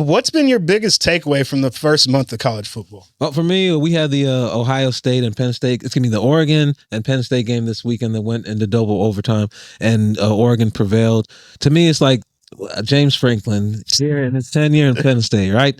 What's been your biggest takeaway from the first month of college football? Well, for me, we had the Ohio State and Penn State. It's going to be the Oregon and Penn State game this weekend that went into double overtime, and Oregon prevailed. To me, it's like James Franklin here in his 10 year in Penn State, right?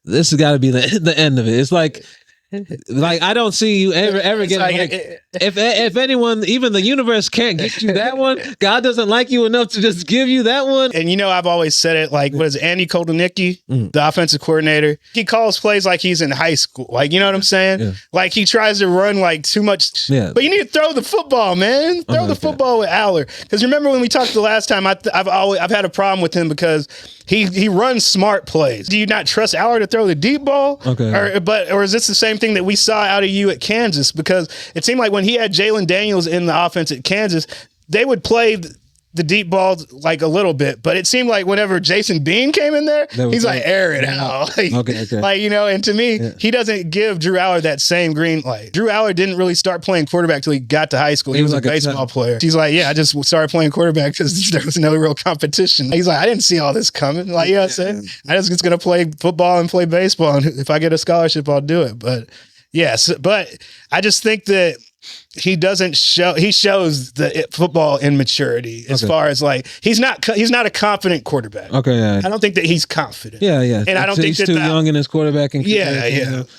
This has got to be the end of it. It's like I don't see you ever getting if anyone, even the universe can't get you that one. God doesn't like you enough to just give you that one. And I've always said it, like, what is Andy Kotelnicki, the offensive coordinator? He calls plays like he's in high school. Like, you know what I'm saying? Yeah. Like, he tries to run like too much. Yeah. But you need to throw the football, man. Throw the football with Allar. Because remember when we talked the last time, I've had a problem with him because he runs smart plays. Do you not trust Allar to throw the deep ball? Okay. Or is this the same thing that we saw out of you at Kansas? Because it seemed like when he had Jalen Daniels in the offense at Kansas, they would play the deep balls like a little bit, but it seemed like whenever Jason Bean came in there, he's like, air it out. Like, and to me, he doesn't give Drew Allar that same green light. Drew Allar didn't really start playing quarterback till he got to high school. He was like a baseball player. He's like, I just started playing quarterback because there was no real competition. He's like, I didn't see all this coming. Like, I'm saying? I just going to play football and play baseball, and if I get a scholarship, I'll do it. But yes, but I just think that he shows the football immaturity as far as like he's not a confident quarterback. I don't think that he's confident. And I don't think he's too young in his quarterback. And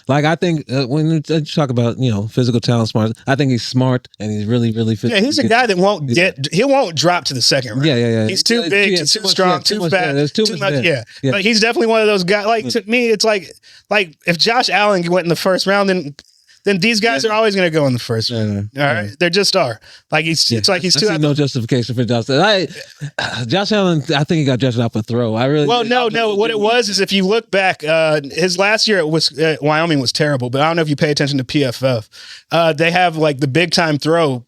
like I think when you talk about physical talent, smart, I think he's smart and he's really physical. Yeah, he's a guy that won't drop to the second round. He's too big, too strong, too fat. There's too much. But he's definitely one of those guys. Like to me, it's like if Josh Allen went in the first round, then these guys are always going to go in the first round. All right, they just are. Like it's like he's too. No justification for Josh. Josh Allen, I think he got drafted out for throw. No. What it was is if you look back, his last year Wyoming was terrible. But I don't know if you pay attention to PFF. They have like the big time throw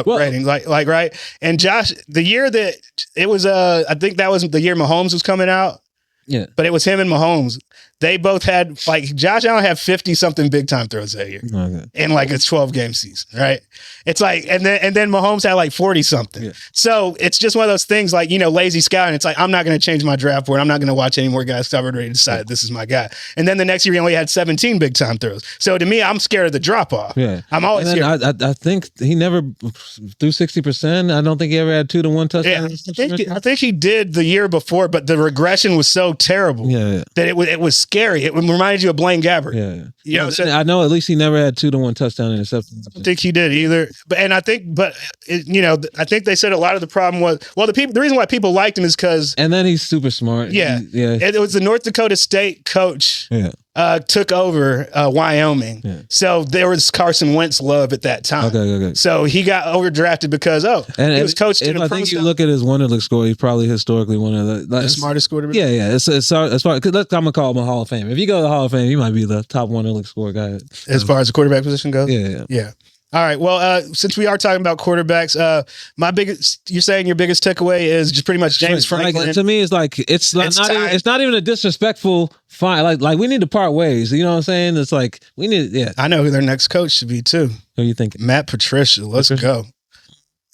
ratings, like right. And Josh, the year that it was, I think that was the year Mahomes was coming out. Yeah, but it was him and Mahomes. They both had, like, Josh Allen had 50-something big-time throws that year in, like, a 12-game season, right? It's like, and then Mahomes had, like, 40-something. Yeah. So it's just one of those things, like, lazy scouting. It's like, I'm not going to change my draft board. I'm not going to watch any more guys because I've already decided this is my guy. And then the next year, he only had 17 big-time throws. So to me, I'm scared of the drop-off. Yeah. I'm always scared. I think he never threw 60%. I don't think he ever had 2-to-1 touchdowns. Yeah, I think he did the year before, but the regression was so terrible that it was scary. It reminded you of Blaine Gabbert. I know at least he never had 2-to-1 touchdown interceptions. I don't think he did either. I think they said a lot of the problem was, the reason why people liked him is because. And then he's super smart. Yeah. It was the North Dakota State coach. Yeah. Took over Wyoming. Yeah. So there was Carson Wentz love at that time. Okay. So he got overdrafted because he was coached in a pro. I think you look at his Wonderlic score, he's probably historically one of the smartest quarterbacks. Yeah. It's as far, cause I'm gonna call him a Hall of Fame. If you go to the Hall of Fame, he might be the top Wonderlic score guy. As far as the quarterback position goes? Yeah. All right. Well, since we are talking about quarterbacks, you're saying your biggest takeaway is just pretty much James Franklin. Like, to me, it's like it's not even a disrespectful fight. Like we need to part ways. You know what I'm saying? It's like we need. Yeah. I know who their next coach should be too. Who you think? Matt Patricia. Let's go.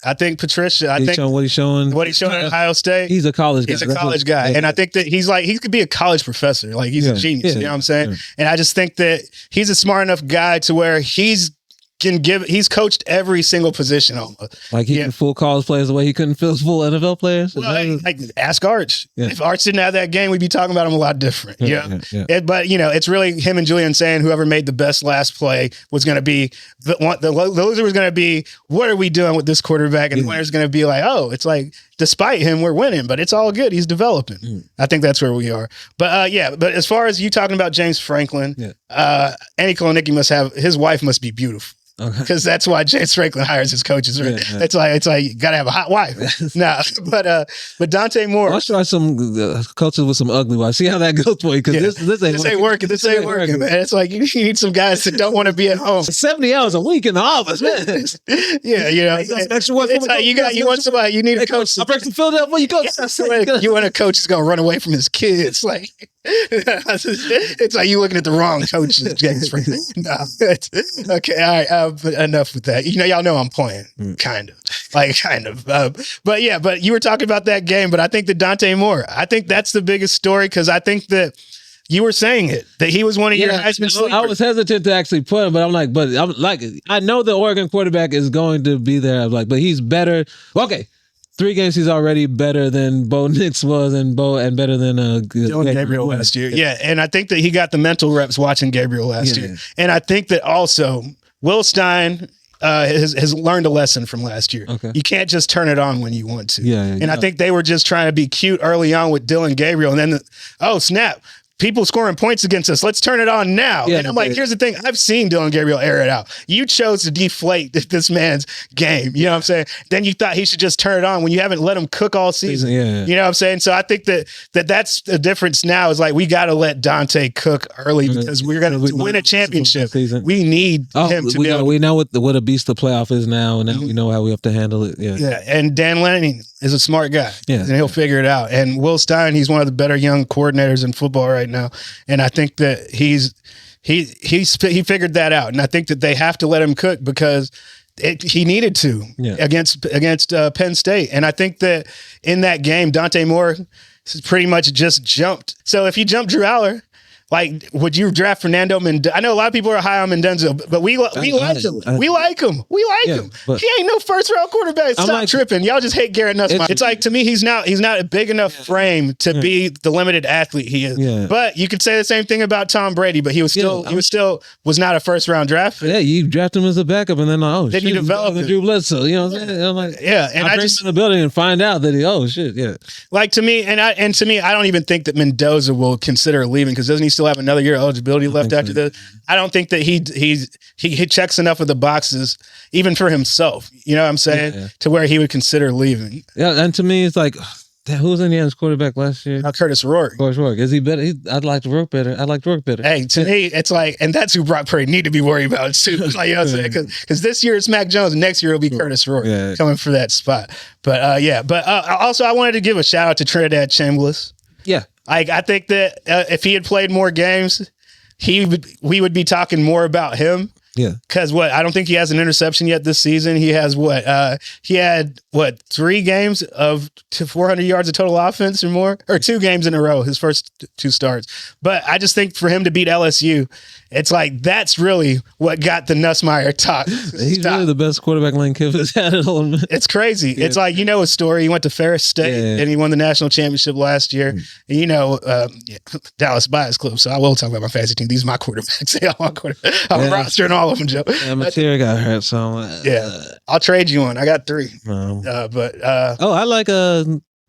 I think Patricia. What he's showing at Ohio State. He's a college guy. He's a college guy, and I think that he could be a college professor. Like he's a genius. You know what I'm saying? Yeah. And I just think that he's a smart enough guy to where he's coached every single position almost. Like he can full college players the way he couldn't fill full NFL players. Well, like ask Arch. Yeah. If Arch didn't have that game, we'd be talking about him a lot different. Yeah. But it's really him and Julian saying whoever made the best last play was going to be the loser was going to be, what are we doing with this quarterback? And the winner's going to be like, it's like, despite him, we're winning, but it's all good. He's developing. I think that's where we are. But but as far as you talking about James Franklin, Andy Kotelnicki his wife must be beautiful. Because that's why James Franklin hires his coaches. Right? Yeah. It's like you gotta have a hot wife. But Dante Moore. I'll try some coaches with some ugly wives. See how that goes for you. Because this ain't working. This ain't working, man. It's like you need some guys that don't want to be at home. 70 hours a week in the office, man. You want somebody. You need a coach. I break some Philadelphia. You go. You want a coach who's gonna run away from his kids. Like it's like you looking at the wrong coaches, James Franklin. No, okay, all right. But enough with that. Y'all know I'm playing, kind of. like kind of. But you were talking about that game. But I think that Dante Moore, I think that's the biggest story because I think that you were saying it that he was one of your Heisman sleepers. I was hesitant to actually put him, but I'm like, I know the Oregon quarterback is going to be there. I'm like, but he's better. Okay. 3 games he's already better than Bo Nix was and better than Dylan Gabriel last year. Yeah, and I think that he got the mental reps watching Gabriel last year. And I think that also Will Stein has learned a lesson from last year. Okay. You can't just turn it on when you want to. And I think they were just trying to be cute early on with Dylan Gabriel. And then, oh, snap. People scoring points against us. Let's turn it on now. And I'm like, here's the thing. I've seen Dylan Gabriel air it out. You chose to deflate this man's game. You know what I'm saying? Then you thought he should just turn it on when you haven't let him cook all season. You know what I'm saying? So I think that's the difference now is like we got to let Dante cook early because we're going to win a championship. We need him to be able to. We know what a beast the playoff is now, and now we know how we have to handle it. Yeah. And Dan Lanning is a smart guy. And he'll figure it out. And Will Stein, he's one of the better young coordinators in football right now, and I think that he figured that out, and I think that they have to let him cook because he needed to against Penn State, and I think that in that game, Dante Moore pretty much just jumped. So if you jump Drew Aller, like, would you draft Fernando Mendoza? I know a lot of people are high on Mendoza, but we like him. We like him. He ain't no first round quarterback. Stop tripping. Y'all just hate Garrett Nussmeier. It's like, to me, he's not a big enough frame to be the limited athlete he is. But you could say the same thing about Tom Brady, but he was not a first round draft. Yeah, you draft him as a backup, and then you develop Drew Bledsoe. You know what I'm saying? I'm like, and I just in the building and find out that like to me, I don't even think that Mendoza will consider leaving because doesn't he still have another year of eligibility left after this? I don't think that he checks enough of the boxes even for himself. You know what I'm saying? To where he would consider leaving. Yeah, and to me, it's like, who was Indiana's quarterback last year? Curtis Rourke. Is he better? I'd like to work better. Hey, to me, it's like, and that's who Brock Purdy need to be worried about too. Like, you know what I'm saying? Because this year it's Mac Jones, and next year it'll be Curtis Rourke coming for that spot. But also I wanted to give a shout out to Trinidad Chambliss. Yeah. I think that if he had played more games, we would be talking more about him. Yeah. Because I don't think he has an interception yet this season. He has he had 3 games of 400 yards of total offense or more, or 2 games in a row, his first 2 starts. But I just think for him to beat LSU, it's like that's really what got the Nussmeier talk. He's really the best quarterback Lane Kiffin's had at all. It's crazy. Yeah. It's like, his story. He went to Ferris State and he won the national championship last year. And Dallas Bias Club. So I will talk about my fantasy team. These are my quarterbacks. They all my quarterbacks. I'm rostering all of them, Joe. Yeah, Materia got hurt, so I'll trade you one. I got 3. I like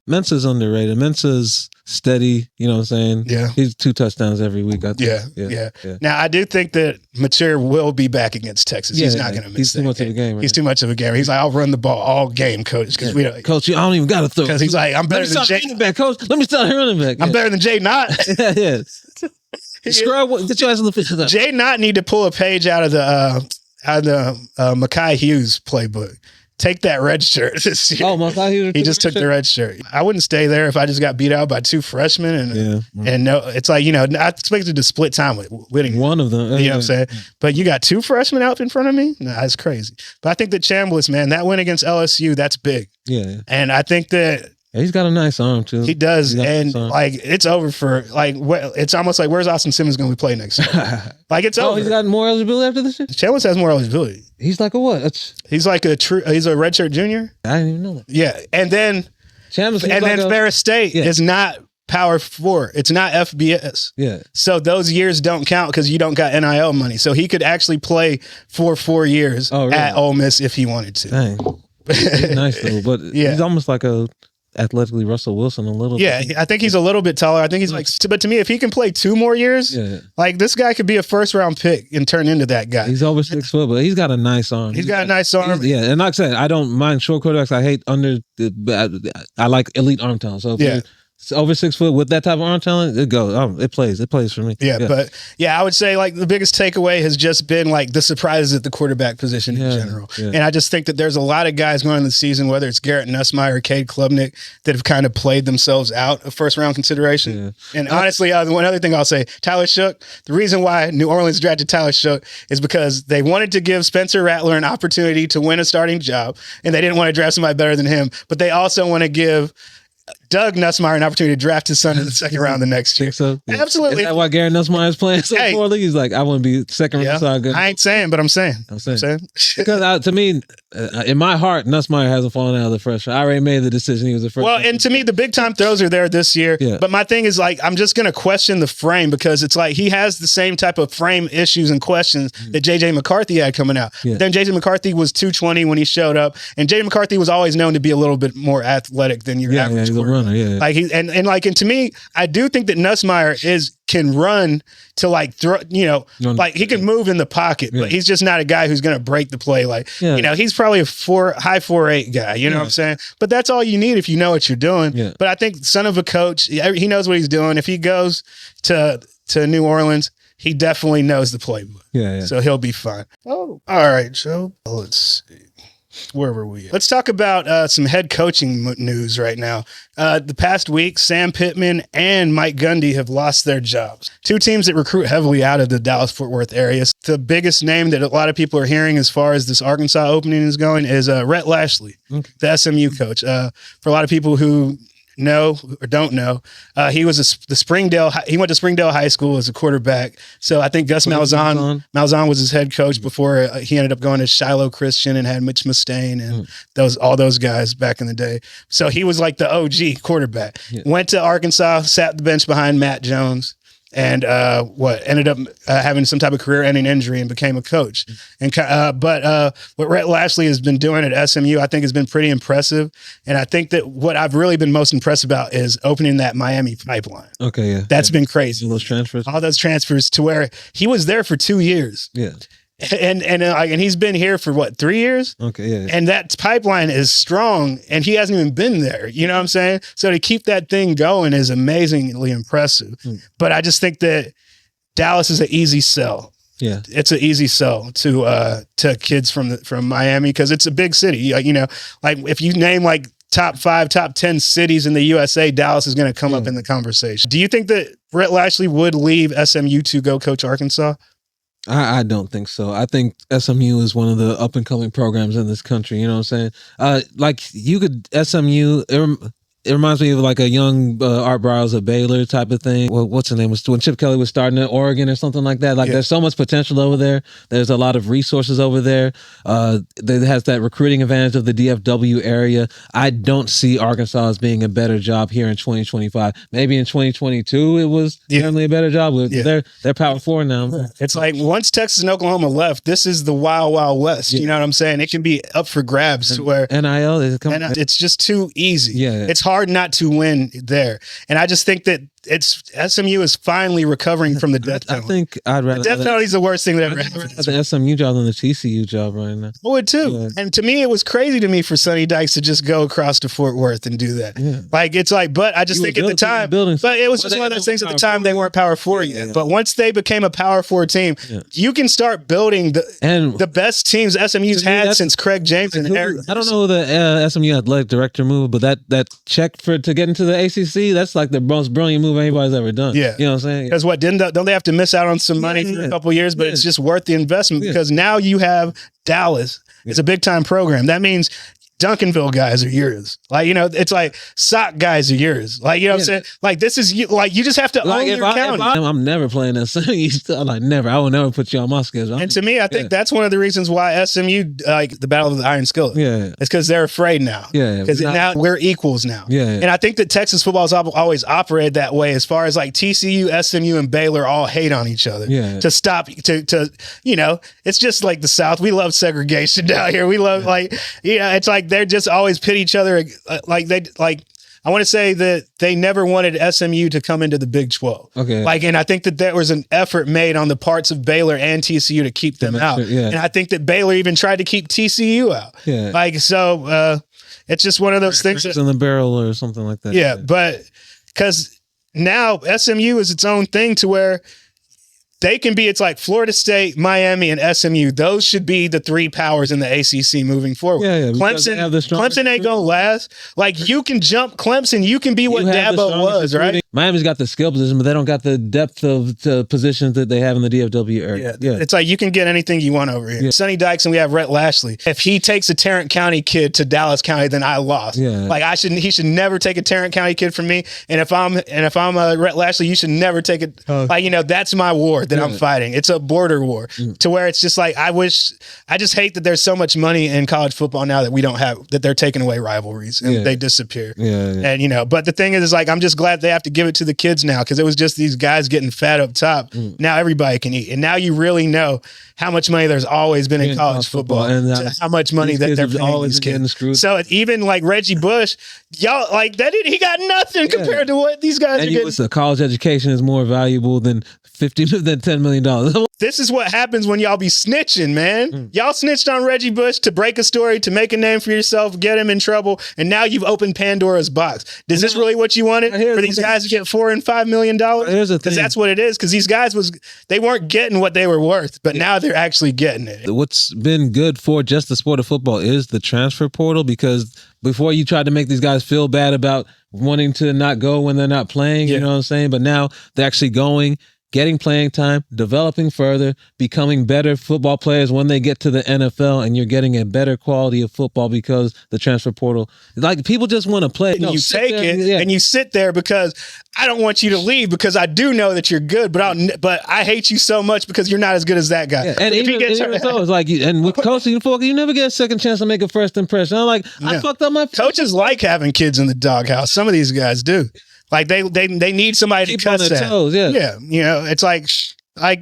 Mensa's underrated. Mensa's steady, you know what I'm saying? Yeah. He's 2 touchdowns every week, I think. Yeah. Now, I do think that Materia will be back against Texas. He's not going to miss He's too much of a game. He's too much of a gamer. He's like, I'll run the ball all game, coach. Because Coach, I don't even got to throw. Because he's like, I'm better than Jay. Coach, let me start running back. I'm better than Jay Knott. Scrub, get your ass on the field. Jay Knott need to pull a page out of the Mekhi Hughes playbook. Take that red shirt this year. Oh, Mekhi Hughes. He just took the red shirt. I wouldn't stay there if I just got beat out by 2 freshmen. And no, it's like, I expected to split time with winning one of them. You know what I'm saying? But you got 2 freshmen out in front of me? Nah, that's crazy. But I think that Chambliss, man, that win against LSU, that's big. Yeah. And I think that he's got a nice arm too. He does, and it's over for it's almost like, where's Austin Simmons going to play next year? It's over. He's got more eligibility after this year. Chambliss has more eligibility. He's like a what? He's like he's a redshirt junior. I didn't even know that. Yeah, and then Ferris State is not Power 4. It's not FBS. Yeah. So those years don't count because you don't got NIL money. So he could actually play for 4 years at Ole Miss if he wanted to. Dang. He's nice though, but he's almost like a athletically Russell Wilson a little bit. I think he's a little bit taller. I think he's but to me, if he can play 2 more years, this guy could be a first round pick and turn into that guy. He's over 6 foot, but he's got a nice arm. He's got a nice arm. And like I said, I don't mind short quarterbacks. I hate I like elite arm talent. So over 6 foot with that type of arm talent, it goes. It plays for me. Yeah, but I would say like the biggest takeaway has just been like the surprises at the quarterback position in general. Yeah. And I just think that there's a lot of guys going into the season, whether it's Garrett Nussmeier or Cade Klubnik, that have kind of played themselves out of first round consideration. Yeah. And honestly, one other thing I'll say, Tyler Shough, the reason why New Orleans drafted Tyler Shough is because they wanted to give Spencer Rattler an opportunity to win a starting job, and they didn't want to draft somebody better than him, but they also want to give Doug Nussmeier an opportunity to draft his son in the second round the next year. So yeah. Absolutely. Is that why Garrett Nussmeier is playing so poorly? He's like, I want to be second round. So good. I ain't saying, but I'm saying. Because to me, in my heart, Nussmeier hasn't fallen out of the first round. I already made the decision he was the first. Well, and to me, the big time throws are there this year. Yeah. But my thing is like, I'm just going to question the frame, because it's like he has the same type of frame issues and questions that JJ McCarthy had coming out. Yeah. Then JJ McCarthy was 220 when he showed up, and JJ McCarthy was always known to be a little bit more athletic than your average he's a runner. Yeah. Like and to me, I do think that Nussmeier can run to like throw, like he can move in the pocket, but he's just not a guy who's going to break the play. Like, he's probably a high 4.8 guy, you know what I'm saying? But that's all you need if you know what you're doing. Yeah. But I think son of a coach, he knows what he's doing. If he goes to New Orleans, he definitely knows the playbook. Yeah. So he'll be fine. Oh, all right, Joe. Let's see. Where were we at? Let's talk about some head coaching news right now. The past week, Sam Pittman and Mike Gundy have lost their jobs. Two teams that recruit heavily out of the Dallas-Fort Worth area. The biggest name that a lot of people are hearing as far as this Arkansas opening is going is Rhett Lashlee, the SMU coach. For a lot of people who know or don't know, he was he went to Springdale High School as a quarterback. So I think Gus Malzahn was his head coach before he ended up going to Shiloh Christian and had Mitch Mustaine and all those guys back in the day. So he was like the OG quarterback. Yeah. Went to Arkansas, sat the bench behind Matt Jones, and ended up having some type of career-ending injury and became a coach. And but what Rhett Lashlee has been doing at SMU, I think, has been pretty impressive. And I think that what I've really been most impressed about is opening that Miami pipeline. Okay, yeah, that's been crazy. All those transfers to where he was there for 2 years. Yeah. And he's been here for 3 years? Okay, yeah. And that pipeline is strong, and he hasn't even been there. You know what I'm saying? So to keep that thing going is amazingly impressive. But I just think that Dallas is an easy sell. Yeah, it's an easy sell to kids from Miami, because it's a big city. Like if you name like top 5, top 10 cities in the USA, Dallas is going to come up in the conversation. Do you think that Rhett Lashlee would leave SMU to go coach Arkansas? I don't think so. I think SMU is one of the up and coming programs in this country. You know what I'm saying? SMU. It reminds me of like a young Art Briles of Baylor type of thing. Well, what's the name? Was when Chip Kelly was starting at Oregon or something like that. Like there's so much potential over there. There's a lot of resources over there. That has that recruiting advantage of the DFW area. I don't see Arkansas as being a better job here in 2025. Maybe in 2022 it was definitely a better job. They're Power 4 now. It's like once Texas and Oklahoma left, this is the wild, wild west. You know what I'm saying? It can be up for grabs. Where NIL it's just too easy. Yeah, it's hard not to win there. And I just think that SMU is finally recovering from the death penalty. I think I'd rather the death penalty is the worst thing that ever happened. The SMU job than the TCU job right now. I would too. Yeah. And to me, it was crazy to me for Sonny Dykes to just go across to Fort Worth and do that. Yeah. But I just think at the time, but it was just one of those things at the time they weren't Power 4 yet. But once they became a Power 4 team, you can start building the best teams SMU's had since Craig James and Eric. I don't know the SMU athletic director move, but that check to get into the ACC, that's like the most brilliant move anybody's ever done. Yeah. You know what I'm saying? Because don't they have to miss out on some money for a couple of years, but it's just worth the investment because now you have Dallas. It's a big time program. That means Duncanville guys are yours. Like, it's like sock guys are yours. Like, you know what I'm saying? Like, this is you. Like, you just have to own your county. I'm never playing that. Like, never. I will never put you on my schedule. And to me, I think that's one of the reasons why SMU, like the Battle of the Iron Skillet. Yeah. It's because they're afraid now. Yeah. Because now we're equals now. Yeah. And I think that Texas football has always operated that way as far as like TCU, SMU, and Baylor all hate on each other. Yeah. To stop, it's just like the South. We love segregation down here. We love it's like they're just always pit each other. I want to say that they never wanted SMU to come into the Big 12. Okay. And I think that there was an effort made on the parts of Baylor and TCU to keep them out. Yeah. And I think that Baylor even tried to keep TCU out. Yeah. It's just one of those things. In the barrel or something like that. Yeah. But because now SMU is its own thing to where they can be, it's like Florida State, Miami, and SMU. Those should be the three powers in the ACC moving forward. Yeah, Clemson ain't going to last. Like, you can jump Clemson. You can be what Dabo was, right? Miami's got the skill position, but they don't got the depth of positions that they have in the DFW area. Yeah. It's like you can get anything you want over here. Yeah. Sonny Dykes and we have Rhett Lashlee. If he takes a Tarrant County kid to Dallas County, then I lost. Yeah. Like, he should never take a Tarrant County kid from me. And if I'm Rhett Lashlee, you should never take it. Like, that's my war that I'm fighting. It's a border war to where it's just like, I just hate that there's so much money in college football now that we don't have, that they're taking away rivalries and they disappear. And, but the thing is like, I'm just glad they have to give it to the kids now, because it was just these guys getting fat up top. Now everybody can eat. And now you really know how much money there's always been in college football and how much money that they're paying these kids. So even like Reggie Bush, y'all, like that, he got nothing compared to what these guys are getting. The college education is more valuable than $10 million. This is what happens when y'all be snitching, man. Y'all snitched on Reggie Bush to break a story, to make a name for yourself, get him in trouble, and now you've opened Pandora's box. Is this really what you wanted for these guys to get $4 and $5 million? Because that's what it is. Because these guys they weren't getting what they were worth, but now they're actually getting it. What's been good for just the sport of football is the transfer portal, because before you tried to make these guys feel bad about wanting to not go when they're not playing, you know what I'm saying? But now they're actually going, getting playing time, developing further, becoming better football players when they get to the NFL, and you're getting a better quality of football because the transfer portal, like, people just want to play. And you take it and you sit there because I don't want you to leave, because I do know that you're good, but I hate you so much because you're not as good as that guy. And even so, it's like, and with coaching, you never get a second chance to make a first impression. I'm like, I fucked up my coaches like having kids in the doghouse. Some of these guys do. Like they need somebody to cut that. Toes, yeah. It's like I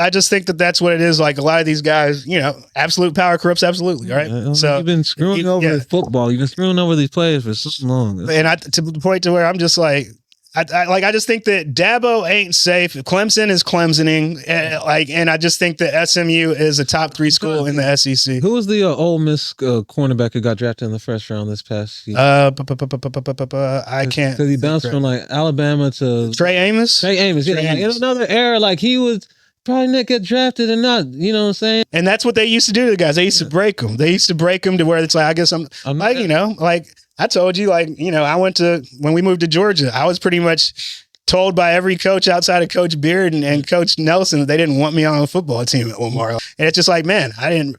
just think that that's what it is. Like, a lot of these guys, absolute power corrupts absolutely, right? So you've been screwing over football. You've been screwing over these players for so long. And to the point to where I'm just like, I just think that Dabo ain't safe. Clemson is Clemsoning, and I just think that SMU is a top 3 school in the SEC. Who was the Ole Miss cornerback who got drafted in the first round this past season? I can't, because he bounced from like Alabama to Trey Amos. In another era, like, he was probably not get drafted and not, you know what I'm saying? And that's what they used to do to the guys. They used to break them. They used to break them to where it's like, I guess I'm like, I told you, when we moved to Georgia, I was pretty much told by every coach outside of Coach Beard and Coach Nelson that they didn't want me on a football team at Lamar. And it's just like, man, I didn't,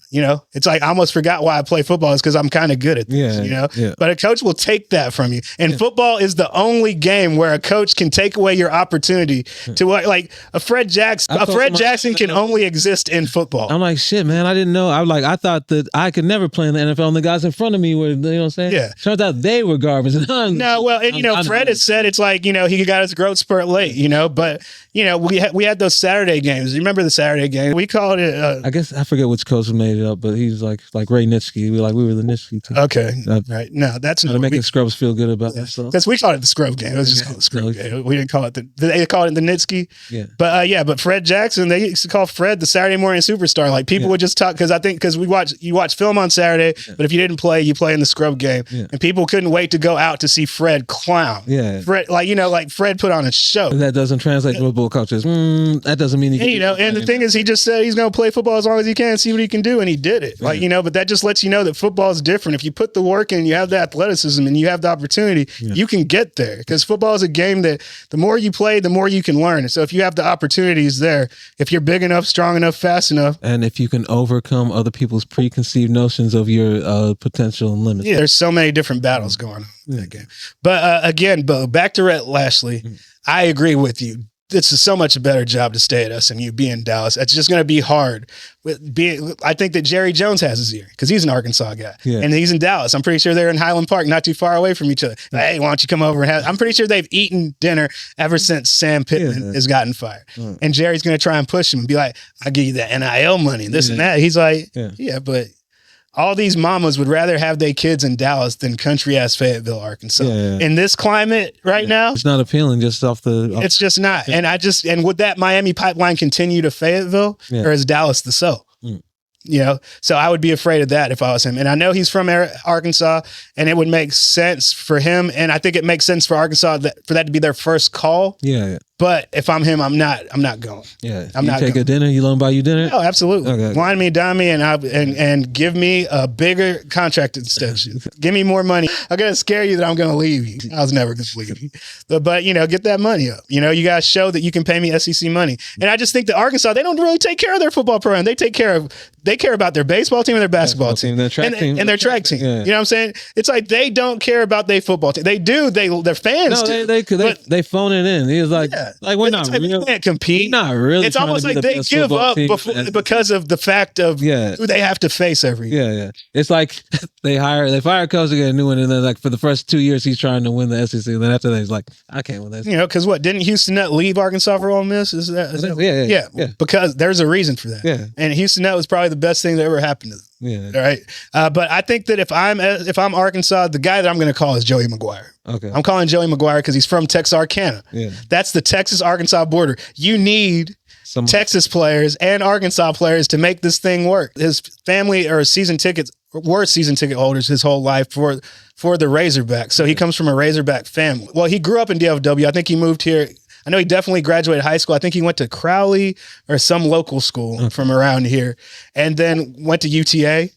it's like I almost forgot why I play football, is because I'm kind of good at this, But a coach will take that from you. And football is the only game where a coach can take away your opportunity to, like, a Fred Jackson can only exist in football. I'm like, shit, man, I didn't know. I thought that I could never play in the NFL, and the guys in front of me were, you know what I'm saying? Yeah. Turns out they were garbage. No, well, and Fred has said it's like, he got his growth spurt late, but we had those Saturday games. You remember the Saturday game? We called it. I guess I forget which coach made it up, but he's like Ray Nitschke. We were the Nitschke team. Okay, right. No, that's not making Scrubs feel good about themselves. Because we called it the Scrub game. It was just called the Scrub game. We didn't call it they called it the Nitschke. Yeah. But Fred Jackson, they used to call Fred the Saturday morning superstar. Like, people would just talk, because you watch film on Saturday, but if you didn't play, you play in the Scrub game, and people couldn't wait to go out to see Fred clown. Yeah. Fred, like Fred put on a show. That doesn't translate to football coaches. That doesn't mean he can. And the thing is, he just said he's going to play football as long as he can, see what he can do, and he did it. Like, but that just lets you know that football is different. If you put the work in, you have the athleticism, and you have the opportunity, you can get there. Because football is a game that the more you play, the more you can learn. So if you have the opportunities there, if you're big enough, strong enough, fast enough, and if you can overcome other people's preconceived notions of your potential and limits. Yeah, there's so many different battles going on in that game. But again, Bo, back to Rhett Lashlee, I agree with you. This is so much a better job to stay at SMU, be in Dallas. It's just going to be hard. I think that Jerry Jones has his ear, because he's an Arkansas guy, and he's in Dallas. I'm pretty sure they're in Highland Park, not too far away from each other. Hey, why don't you come over and have? I'm pretty sure they've eaten dinner ever since Sam Pittman has gotten fired. And Jerry's going to try and push him and be like, "I'll give you that NIL money, this and that." He's like, but all these mamas would rather have their kids in Dallas than country ass Fayetteville, Arkansas. In this climate right now, it's not appealing just off the. It's just not. And would that Miami pipeline continue to Fayetteville, or is Dallas the so? So I would be afraid of that if I was him. And I know he's from Arkansas, and it would make sense for him. And I think it makes sense for Arkansas for that to be their first call. Yeah. But if I'm him, I'm not going. Yeah. I'm not take going. A dinner? You let him buy you dinner? Oh, absolutely. Okay. Wine me, dine me, and give me a bigger contract extension. Give me more money. I'm going to scare you that I'm going to leave you. I was never going to leave you. But, get that money up. You guys show that you can pay me SEC money. And I just think that Arkansas, they don't really take care of their football program. They care about their baseball team and their basketball team. Their track team. And their track team. Yeah. You know what I'm saying? It's like they don't care about their football team. They do. Their fans do. They phone it in. He was like, we're not really. They can't compete. Not really. It's almost like they give up because of the fact of who they have to face every year. Yeah. It's like they fire a coach to get a new one, and then like for the first 2 years he's trying to win the SEC, and then after that he's like, I can't win that. Because didn't Houston Nutt leave Arkansas for Ole Miss? Is that Yeah. Because there's a reason for that. Yeah. And Houston Nutt was probably the best thing that ever happened to them. Yeah. All right. But I think that if I'm Arkansas, the guy that I'm going to call is Joey McGuire. Okay. I'm calling Joey McGuire because he's from Texarkana. Yeah. That's the Texas-Arkansas border. You need Texas players and Arkansas players to make this thing work. His family were season ticket holders his whole life for the Razorbacks. So he comes from a Razorback family. Well, he grew up in DFW. I think he moved here. I know he definitely graduated high school. I think he went to Crowley or some local school from around here, and then went to UTA.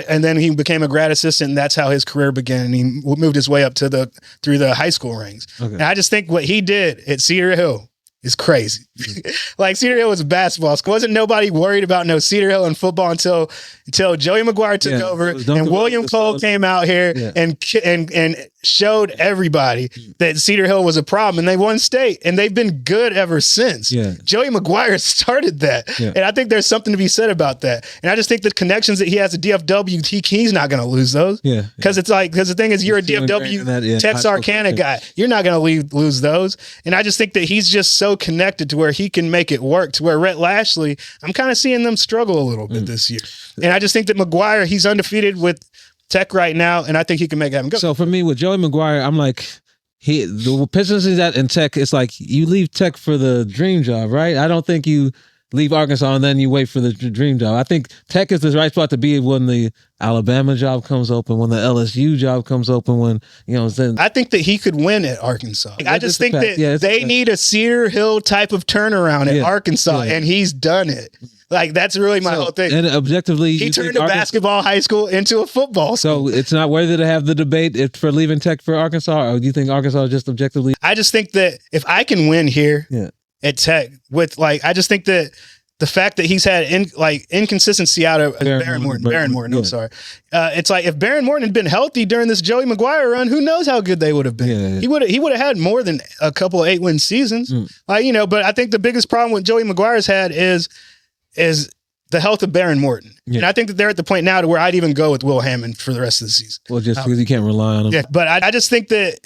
And then he became a grad assistant, and that's how his career began. And he moved his way up through the high school ranks. Okay. And I just think what he did at Cedar Hill is crazy. Like Cedar Hill was a basketball school. Wasn't nobody worried about no Cedar Hill and football until Joey McGuire took over and William Cole came out here and showed everybody that Cedar Hill was a problem, and they won state, and they've been good ever since. Yeah. Joey McGuire started that. Yeah. And I think there's something to be said about that. And I just think the connections that he has at DFW, he's not going to lose those. Yeah. Because the thing is, you're a DFW Texarkana guy. You're not going to lose those. And I just think that he's just so connected to where he can make it work, to where Rhett Lashlee, I'm kind of seeing them struggle a little bit this year. And I just think that McGuire, he's undefeated with Tech right now, and I think he can make it happen. Go. So for me, with Joey McGuire, I'm like, the positions he's at in Tech, it's like you leave Tech for the dream job, right? I don't think you leave Arkansas and then you wait for the dream job. I think Tech is the right spot to be when the Alabama job comes open, when the LSU job comes open, when, I think that he could win at Arkansas. I just think that they need a Cedar Hill type of turnaround at Arkansas, and he's done it. Like, that's really my whole thing. And objectively, he turned a basketball high school into a football school. So it's not worthy to have the debate for leaving Tech for Arkansas, or do you think Arkansas just objectively? I just think that if I can win here at Tech I just think that the fact that he's had inconsistency out of Baron Morton. I'm sorry. It's like if Baron Morton had been healthy during this Joey McGuire run, who knows how good they would have been. He would have had more than a couple of 8-win seasons. But I think the biggest problem with Joey McGuire's had is the health of Baron Morton. Yeah. And I think that they're at the point now to where I'd even go with Will Hammond for the rest of the season. Well, just because you can't rely on him. Yeah, but I just think that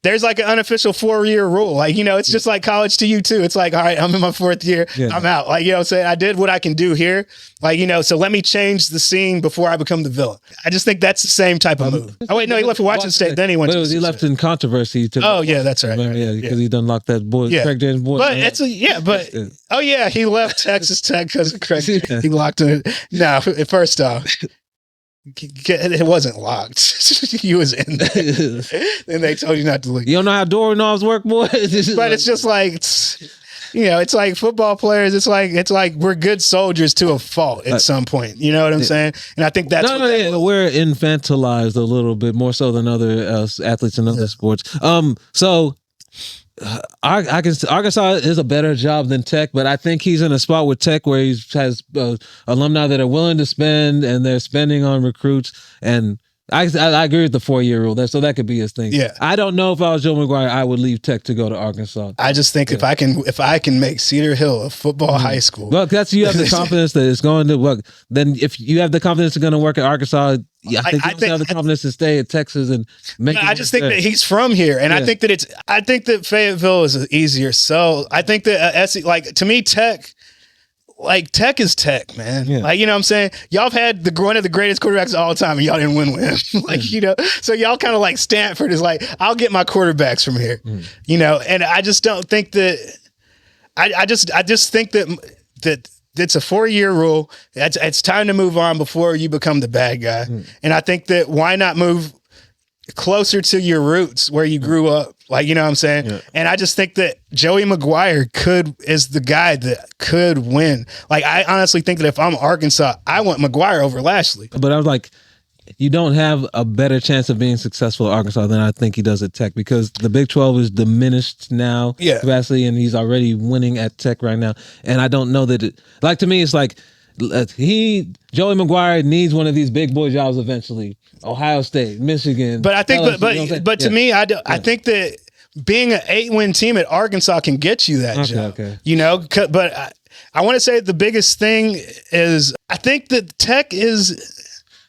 there's like an unofficial 4-year rule. It's just like college to you too. It's like, all right, I'm in my 4th year. Yeah. I'm out. I'm saying? I did what I can do here. So let me change the scene before I become the villain. I just think that's the same type of move. Oh, wait, no, he left for Washington State. Then he went to he left in controversy. That's right. Yeah, because he done locked that boy, Craig James boy. But he left Texas Tech because of Craig. He locked it. No, first off, it wasn't locked. He was in there. And they told you not to leave. You don't know how doorknobs work, boy? But it's just like, it's like football players. It's like we're good soldiers to a fault at some point. You know what I'm saying? And I think that's we're infantilized a little bit more so than other athletes in other sports. Arkansas is a better job than Tech, but I think he's in a spot with Tech where he has alumni that are willing to spend, and they're spending on recruits. And I agree with the 4-year rule. So that could be his thing. Yeah. I don't know if I was Joe McGuire, I would leave Tech to go to Arkansas. I just think if I can make Cedar Hill a football high school. Look, you have the confidence that it's going to work. Then if you have the confidence it's going to work at Arkansas, I think you have the confidence to stay at Texas and make it. I just think that he's from here, and I think that Fayetteville is easier. So I think that to me, Tech is Tech, man. Yeah. You know what I'm saying? Y'all have had one of the greatest quarterbacks of all time, and y'all didn't win with him. So y'all kind of like Stanford is like, I'll get my quarterbacks from here. And I just don't think that. I just think that it's a 4-year rule. It's time to move on before you become the bad guy. And I think that why not move closer to your roots where you grew up? Like, you know what I'm saying? Yeah. And I just think that Joey McGuire is the guy that could win. Like, I honestly think that if I'm Arkansas, I want McGuire over Lashlee. But I was like, you don't have a better chance of being successful at Arkansas than I think he does at Tech, because the Big 12 is diminished now vastly, and he's already winning at Tech right now. And I don't know that to me, it's like Joey McGuire needs one of these big boy jobs eventually. Ohio State, Michigan. But I think, but to me, I think that being an 8-win team at Arkansas can get you that job. Okay. You know, but I want to say the biggest thing is I think that Tech is.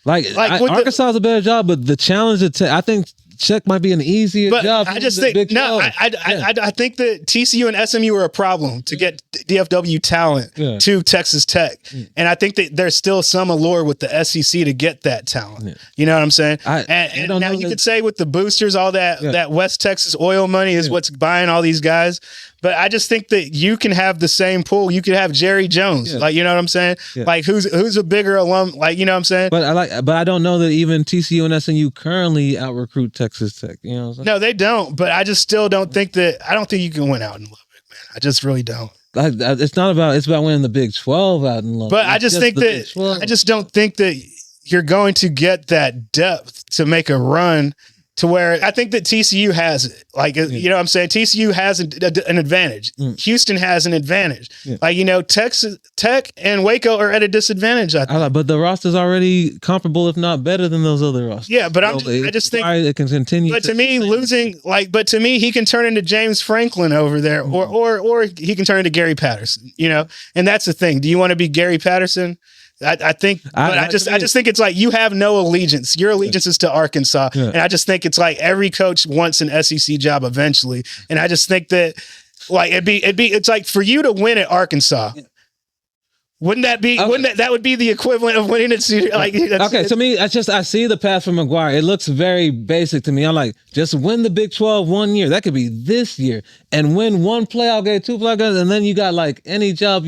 Arkansas is a better job, but the challenge at Tech, I think Tech might be an easier job. I just think I think that TCU and SMU are a problem to get DFW talent to Texas Tech, and I think that there's still some allure with the SEC to get that talent. Yeah. You know what I'm saying? And now you could say with the boosters, all that West Texas oil money is what's buying all these guys. But I just think that you can have the same pool. You could have Jerry Jones, like, you know what I'm saying? Yeah. Like, who's a bigger alum? Like, you know what I'm saying? But I don't know that even TCU and SMU currently out recruit Texas Tech. You know what I'm saying? No, they don't. But I just still don't think I don't think you can win out in Lubbock, man. I just really don't. It's about winning the Big 12 out in Lubbock. But I just don't think that you're going to get that depth to make a run. To where I think that TCU has it. Like, you know what I'm saying? TCU has an advantage. Houston has an advantage. Yeah. Like, you know, Texas Tech and Waco are at a disadvantage, I think. But the roster's already comparable, if not better than those other rosters. Yeah, but I just think it can continue. But to me, to me, he can turn into James Franklin over there, or he can turn into Gary Patterson, you know? And that's the thing. Do you want to be Gary Patterson? I think, but I just think it's like you have no allegiance. Your allegiance is to Arkansas, and I just think it's like every coach wants an SEC job eventually, and I just think that like it's like for you to win at Arkansas. Wouldn't that be? Okay. That would be the equivalent of winning at senior? Like, to me, I see the path for McGuire. It looks very basic to me. I'm like, just win the Big 12 1 year. That could be this year, and win one playoff game, 2 playoff games, and then you got like any job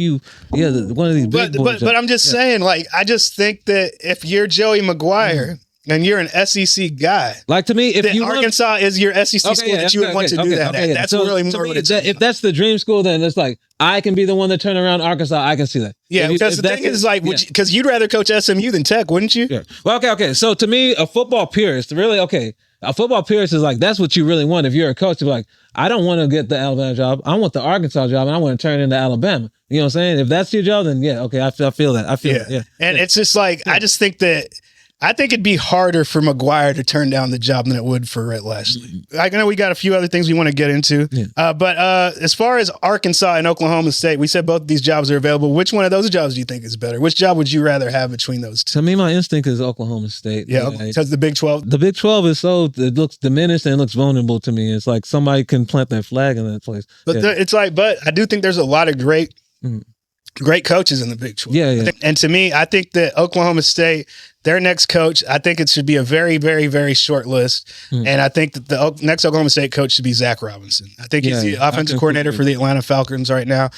one of these big boys. But I'm just saying, like, I just think that if you're Joey McGuire. And you're an SEC guy. Like, to me, if you Arkansas is your SEC school that you would want to do that. That's really more what it's if that's the dream school, then it's like I can be the one to turn around Arkansas. I can see that. Yeah, because the thing is, like, because you'd rather coach SMU than Tech, wouldn't you? Yeah. Well, okay. So to me, a football purist, really, a football purist is like that's what you really want. If you're a coach, you're like, I don't want to get the Alabama job. I want the Arkansas job, and I want to turn it into Alabama. You know what I'm saying? If that's your job, then I feel that. I feel it. Yeah. And it's just like I just think that. I think it'd be harder for McGuire to turn down the job than it would for Lashlee. I know we got a few other things we want to get into. Yeah. But as far as Arkansas and Oklahoma State, we said both of these jobs are available. Which one of those jobs do you think is better? Which job would you rather have between those two? To me, my instinct is Oklahoma State. Yeah, because the Big 12? The Big 12 is it looks diminished and it looks vulnerable to me. It's like somebody can plant their flag in that place. But but I do think there's a lot of great coaches in the Big 12. Yeah. And to me, I think that Oklahoma State, their next coach, I think it should be a very, very, very short list. And I think that the next Oklahoma State coach should be Zach Robinson. I think he's the offensive coordinator for the Atlanta Falcons right now.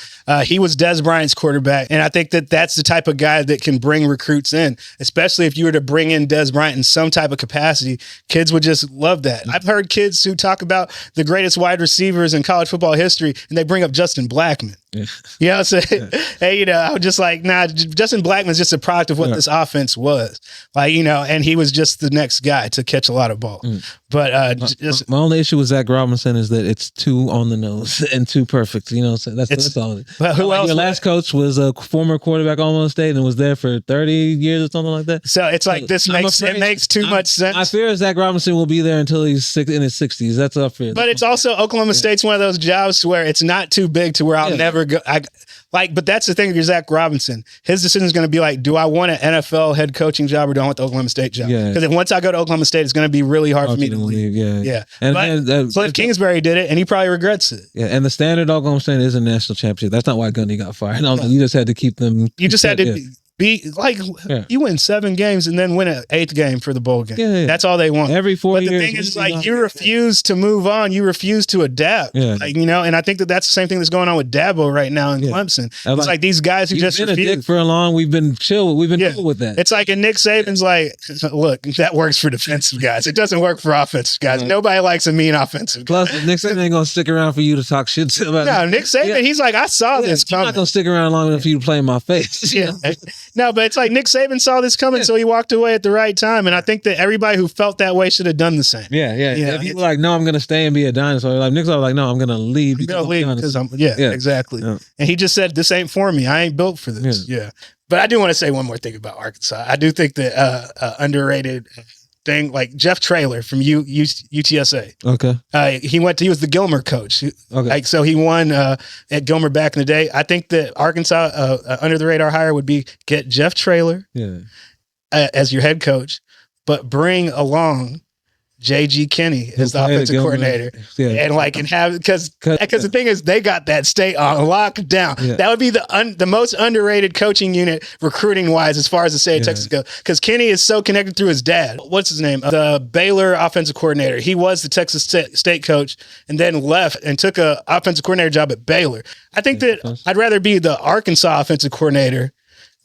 He was Des Bryant's quarterback. And I think that that's the type of guy that can bring recruits in, especially if you were to bring in Des Bryant in some type of capacity. Kids would just love that. I've heard kids who talk about the greatest wide receivers in college football history, and they bring up Justin Blackman. Yeah. You know what I'm saying? Yeah. Hey, I was just like, nah, Justin Blackman's just a product of what this offense was. Like, and he was just the next guy to catch a lot of ball. But my only issue with Zach Robinson is that it's too on the nose and too perfect. You know, so that's all. But who else? Your last coach was a former quarterback at Oklahoma State and was there for 30 years or something like that. So it's like it makes too much sense. I fear Zach Robinson will be there until he's in his 60s. That's what I fear. But it's also Oklahoma State's one of those jobs where it's not too big to where I'll never go. But that's the thing with Zach Robinson. His decision is going to be like, do I want an NFL head coaching job or do I want the Oklahoma State job? Because once I go to Oklahoma State, it's going to be really hard for me to leave. Yeah. But Cliff Kingsbury did it, and he probably regrets it. Yeah, and the standard Oklahoma State is a national championship. That's not why Gundy got fired. No, you just had to keep them. You just had to you win 7 games and then win an 8th game for the bowl game. Yeah. That's all they want. Every 4 years. But the thing is, like, you refuse to move on. You refuse to adapt. Yeah. Like, you know, and I think that's the same thing that's going on with Dabo right now in Clemson. It's like these guys who just refuse. A dick for a long. We've been chill. We've been cool with that. It's like, and Nick Saban's like, look, that works for defensive guys. It doesn't work for offensive guys. Nobody likes a mean offensive guy. Plus, Nick Saban ain't gonna stick around for you to talk shit about. No, Nick Saban, he's like, I saw this coming. I'm not gonna stick around long enough for you to play in my face. No, but it's like Nick Saban saw this coming, so he walked away at the right time. And I think that everybody who felt that way should have done the same. Yeah. If you were like, no, I'm gonna stay and be a dinosaur. Like Nick's like, no, I'm gonna leave. I'm gonna leave because exactly. Yeah. And he just said, this ain't for me. I ain't built for this. Yeah. But I do want to say one more thing about Arkansas. I do think that underrated thing, like Jeff Traylor from UTSA. Okay. He was the Gilmer coach. Okay. Like, so he won at Gilmer back in the day. I think that Arkansas under the radar hire would be get Jeff Traylor as your head coach, but bring along J.G. Kinney as the offensive coordinator, and have because the thing is they got that state on lockdown. Yeah. That would be the most underrated coaching unit recruiting wise as far as the state of Texas goes. Because Kinney is so connected through his dad. What's his name? The Baylor offensive coordinator. He was the Texas state coach and then left and took a offensive coordinator job at Baylor. I think that I'd rather be the Arkansas offensive coordinator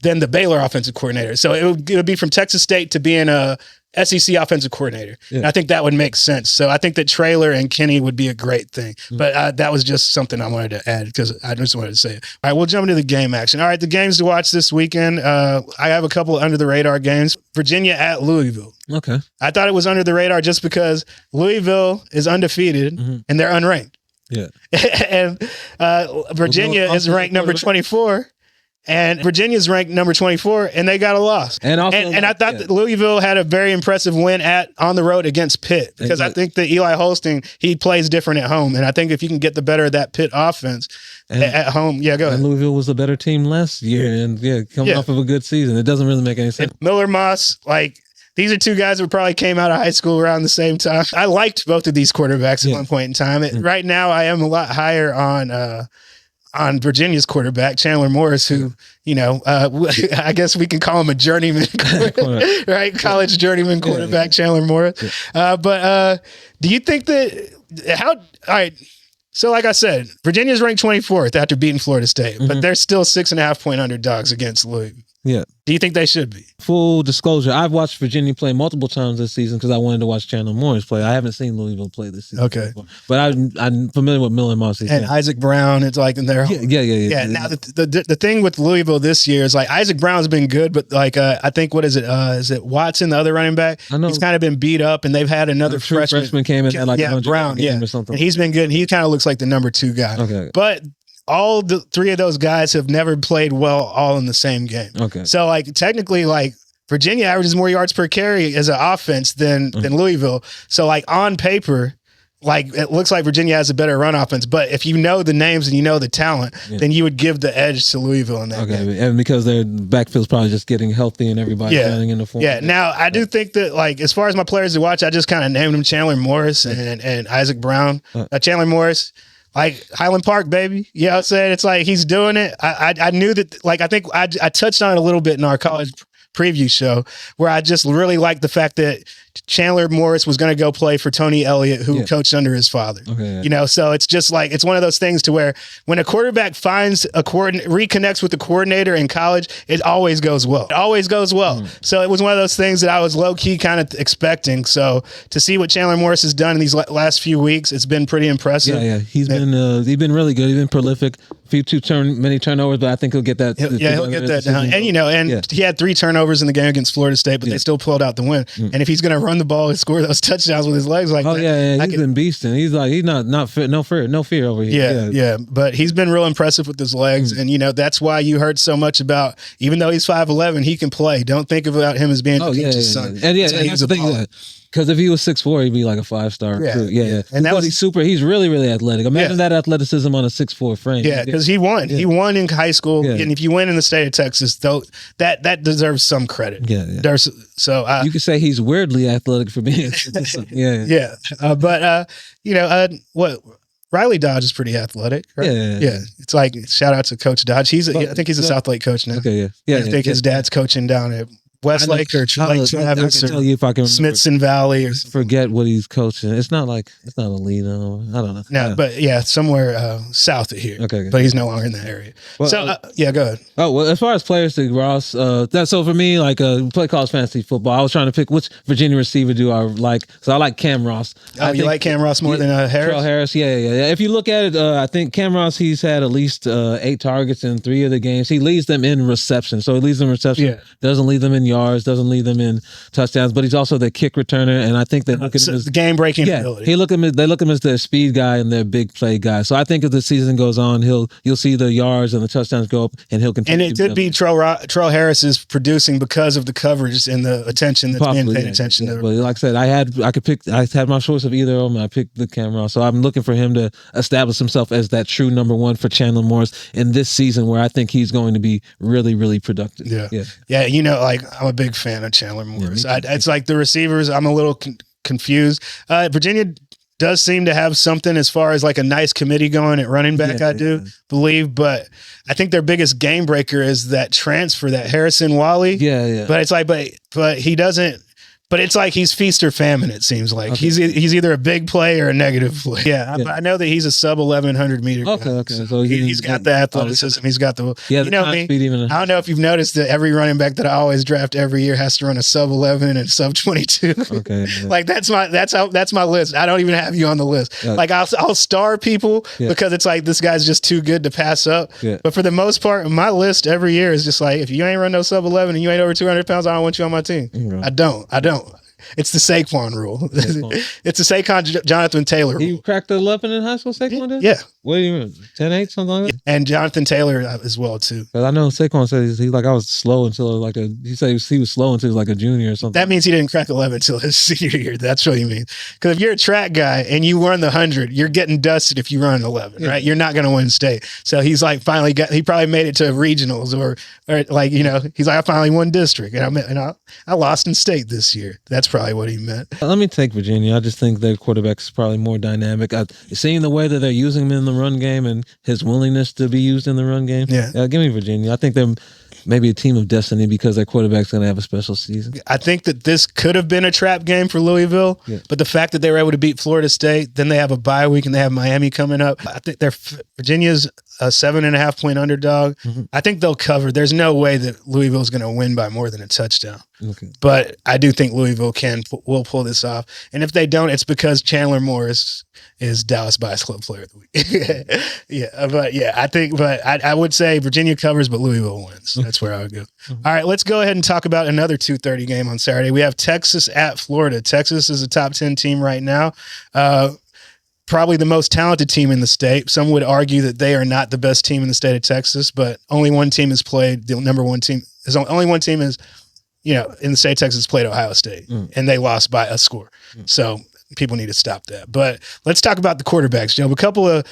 than the Baylor offensive coordinator. So it would be from Texas State to being a SEC offensive coordinator. Yeah. And I think that would make sense. So I think that Traylor and Kinney would be a great thing. But that was just something I wanted to add because I just wanted to say it. All right, we'll jump into the game action. All right, the games to watch this weekend. I have a couple under the radar games. Virginia at Louisville. Okay. I thought it was under the radar just because Louisville is undefeated and they're unranked. Yeah. And Virginia is ranked number 24. And Virginia's ranked number 24, and they got a loss. And I thought that Louisville had a very impressive win on the road against Pitt because I think that Eli Holstein, he plays different at home. And I think if you can get the better of that Pitt offense at home, go ahead. And Louisville was a better team last year and coming off of a good season. It doesn't really make any sense. And Miller Moss, these are two guys who probably came out of high school around the same time. I liked both of these quarterbacks at one point in time. Right now, I am a lot higher on Virginia's quarterback, Chandler Morris, who, I guess we can call him a journeyman, right? College journeyman quarterback, Chandler Morris. But do you think all right. So like I said, Virginia's ranked 24th after beating Florida State, but they're still 6.5 point underdogs against Louisville. Yeah. Do you think they should be? Full disclosure, I've watched Virginia play multiple times this season because I wanted to watch Chandler Morris play. I haven't seen Louisville play this season. Okay. Before. But I'm familiar with Miller Moss. And Isaac Brown, it's like in their Yeah. Now the thing with Louisville this year is like Isaac Brown's been good, but I think is it Watson, the other running back? I know. He's kind of been beat up and they've had another freshman came in at Brown, or something. And he's been good. And he kind of looks like the number 2 guy. Okay. But all the 3 of those guys have never played well all in the same game. Okay. So technically Virginia averages more yards per carry as an offense than Louisville. So on paper, it looks like Virginia has a better run offense. But if you know the names and you know the talent, then you would give the edge to Louisville in that game. And because their backfield's probably just getting healthy and everybody running in the form. Yeah. Now I do think that as far as my players to watch, I just kind of named them Chandler Morris and Isaac Brown. Chandler Morris. Highland Park, baby. You know what I'm saying? It's he's doing it. I knew that, I think I touched on it a little bit in our college preview show where I just really liked the fact that Chandler Morris was going to go play for Tony Elliott, who coached under his father. Okay, so it's just it's one of those things to where when a quarterback finds reconnects with the coordinator in college, it always goes well. It always goes well. So it was one of those things that I was low key kind of expecting. So to see what Chandler Morris has done in these last few weeks, it's been pretty impressive. Yeah. He's been really good. He's been prolific. Many turnovers, but I think he'll get that. He'll get that down. And he had 3 turnovers in the game against Florida State, but they still pulled out the win. And if he's going to run the ball and score those touchdowns with his legs he's been beasting. He's no fear over here. Yeah. But he's been real impressive with his legs, and that's why you heard so much about. Even though he's 5'11", he can play. Don't think about him as being his son. And he's a thing. Because if he was 6'4", he'd be like a 5-star. Yeah. And he's really, really athletic. Imagine that athleticism on a 6'4" frame. Yeah, because he won. He won in high school. And if you win in the state of Texas, though, that deserves some credit. Yeah. So you could say he's weirdly athletic for being. But what Riley Dodge is pretty athletic, right? Yeah. It's like, shout out to Coach Dodge. I think he's a South Lake coach now. Okay, yeah. I think his dad's coaching down at Westlake or Lake Travis or tell you if I can Smithson Valley or forget what he's coaching. It's not elite. I don't know. No, but yeah, somewhere south of here. Okay. But he's no longer in that area. Well, so yeah, go ahead. Oh well, as far as players to Ross, so for me, like play college fantasy football. I was trying to pick which Virginia receiver do I like. So I like Cam Ross. You like Cam Ross more than Harris? Terrell Harris, yeah. If you look at it, I think Cam Ross, he's had at least 8 targets in 3 of the games. He leads them in reception. So he leads them in reception. Yeah. Doesn't lead them in yards, doesn't lead them in touchdowns, but he's also the kick returner, and I think they look at him as the game-breaking ability. They look at him as their speed guy and their big play guy. So I think as the season goes on, you'll see the yards and the touchdowns go up, and he'll continue. And it could be Terrell Harris is producing because of the coverage and the attention that's being paid attention to. But like I said, I had my choice of either of them. I picked the camera, so I'm looking for him to establish himself as that true number one for Chandler Morris in this season, where I think he's going to be really, really productive. Yeah. You know, like I'm a big fan of Chandler Morris. It's like the receivers, I'm a little confused. Virginia does seem to have something as far as like a nice committee going at running back, I do believe, but I think their biggest game breaker is that transfer, that Harrison Wally. Yeah. But it's like, but he doesn't. But it's like he's feast or famine, it seems like. Okay. He's either a big play or a negative play. I know that he's a sub 1,100 meter guy. Okay. So he's got the athleticism. He's got the you know me. I don't know if you've noticed that every running back that I always draft every year has to run a sub 11 and a sub 22. Okay. Like that's my list. I don't even have you on the list. Like I'll star people because it's like this guy's just too good to pass up. But for the most part, my list every year is just like, if you ain't run no sub 11 and you ain't over 200 pounds, I don't want you on my team. I don't. It's the Saquon rule. It's the Saquon Jonathan Taylor rule. He cracked 11 in high school, Saquon did? Yeah. What do you mean? 10-8, something like that? And Jonathan Taylor as well, too. Because I know Saquon said he's like, I was slow until he said he was slow until he was like a junior or something. That means he didn't crack 11 until his senior year. That's what he means. Because if you're a track guy and you run the 100, you're getting dusted if you run 11, right? You're not going to win state. So he's like, he probably made it to regionals or like, you know, he's like, I finally won district and I lost in state this year. That's probably what he meant. Let me take Virginia. I just think their quarterback is probably more dynamic. Seeing the way that they're using him in the run game and his willingness to be used in the run game. Give me Virginia. I think they're maybe a team of destiny because their quarterback's going to have a special season. I think that this could have been a trap game for Louisville, but the fact that they were able to beat Florida State, then they have a bye week and they have Miami coming up. I think Virginia's a 7.5 point underdog. I think they'll cover. There's no way that Louisville is going to win by more than a touchdown. But I do think Louisville will pull this off. And if they don't, it's because Chandler Morris is Dallas Bias Club Player of the Week. I would say Virginia covers, but Louisville wins. That's where I would go. All right, let's go ahead and talk about another 2:30 game on Saturday. We have Texas at Florida. Texas is a top 10 team right now. Probably the most talented team in the state. Some would argue that they are not the best team in the state of Texas, but only one team has played. The number one team is only one team is, you know, in the state of Texas played Ohio State, and they lost by a score. So people need to stop that. But let's talk about the quarterbacks, Joe. A couple of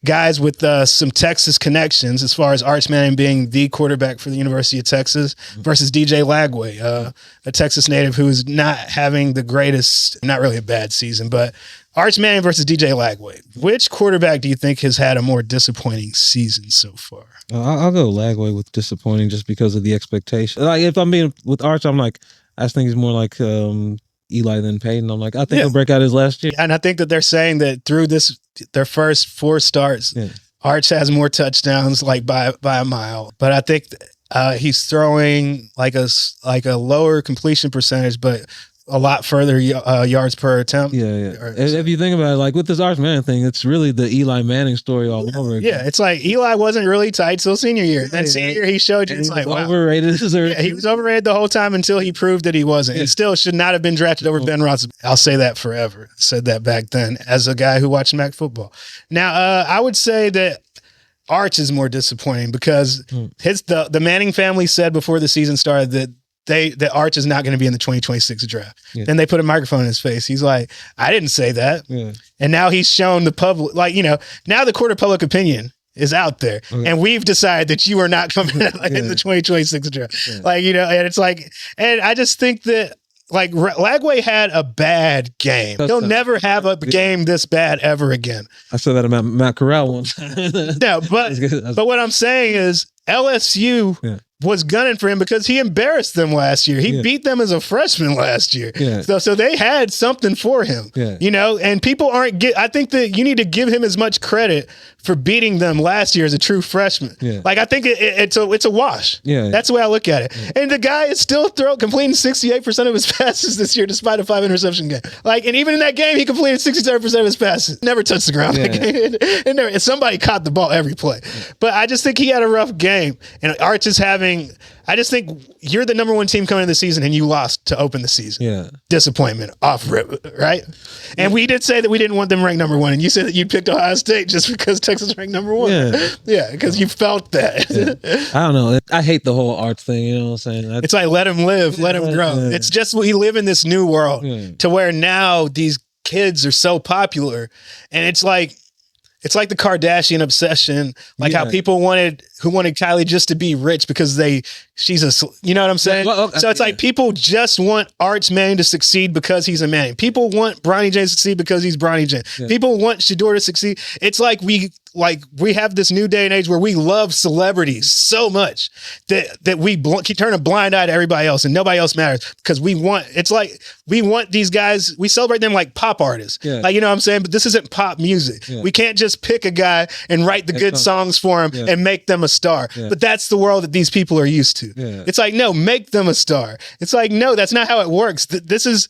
guys with some Texas connections as far as Arch Manning being the quarterback for the University of Texas versus DJ Lagway, a Texas native who is not having the greatest, not really a bad season, but Arch Manning versus DJ Lagway. Which quarterback do you think has had a more disappointing season so far? I'll go Lagway with disappointing just because of the expectation. Like if I'm being with Arch, I'm like, I just think he's more like Eli than Peyton. I'm like, I think he'll break out his last year. And I think that they're saying that through their first 4 starts, Arch has more touchdowns like by a mile. But I think he's throwing like a lower completion percentage, but a lot further yards per attempt. If you think about it, like with this Arch Manning thing, it's really the Eli Manning story all over again. Yeah, it's like Eli wasn't really tight till senior year. Then senior year, he showed you. It's like, wow. Overrated. He was overrated the whole time until he proved that he wasn't. He still should not have been drafted over Ben Roethlisberger. I'll say that forever. I said that back then as a guy who watched MAC football. Now, I would say that Arch is more disappointing because the Manning family said before the season started that that Arch is not going to be in the 2026 draft. Then they put a microphone in his face. He's like, I didn't say that. And now he's shown the public, like, you know, now the court of public opinion is out there. And we've decided that you are not coming in the 2026 draft. Like, you know, and it's like, and I just think that like Lagway had a bad game. He'll never have a game this bad ever again. I said that about Matt Corral one time. No, but what I'm saying is LSU was gunning for him because he embarrassed them last year. He beat them as a freshman last year. Yeah. So they had something for him, you know, and people aren't I think that you need to give him as much credit for beating them last year as a true freshman. Yeah. Like, I think it's a wash. Yeah. That's the way I look at it. Yeah. And the guy is still completing 68% of his passes this year despite a 5 interception game. Like, and even in that game, he completed 67% of his passes. Never touched the ground. Yeah. And somebody caught the ball every play. Yeah. But I just think he had a rough game. And Arch is I just think you're the number one team coming into the season and you lost to open the season. Yeah. Disappointment off rip, right? And we did say that we didn't want them ranked number one. And you said that you picked Ohio State just because Texas ranked number one. Yeah, because you felt that. I don't know. I hate the whole Arch thing, you know what I'm saying? It's like, let him live, let him grow. It's just we live in this new world to where now these kids are so popular. And it's like the Kardashian obsession, like how people wanted Kylie just to be rich because she's you know what I'm saying? So it's like people just want Arch Manning to succeed because he's a Manning. People want Bronny James to succeed because he's Bronny James. Yeah. People want Shador to succeed. It's like we have this new day and age where we love celebrities so much that we turn a blind eye to everybody else and nobody else matters because we want these guys, we celebrate them like pop artists. Yeah. Like, you know what I'm saying? But this isn't pop music. Yeah. We can't just pick a guy and write the good songs for him and make them a star. Yeah. But that's the world that these people are used to. Yeah. It's like, no, make them a star. It's like, no, that's not how it works. This is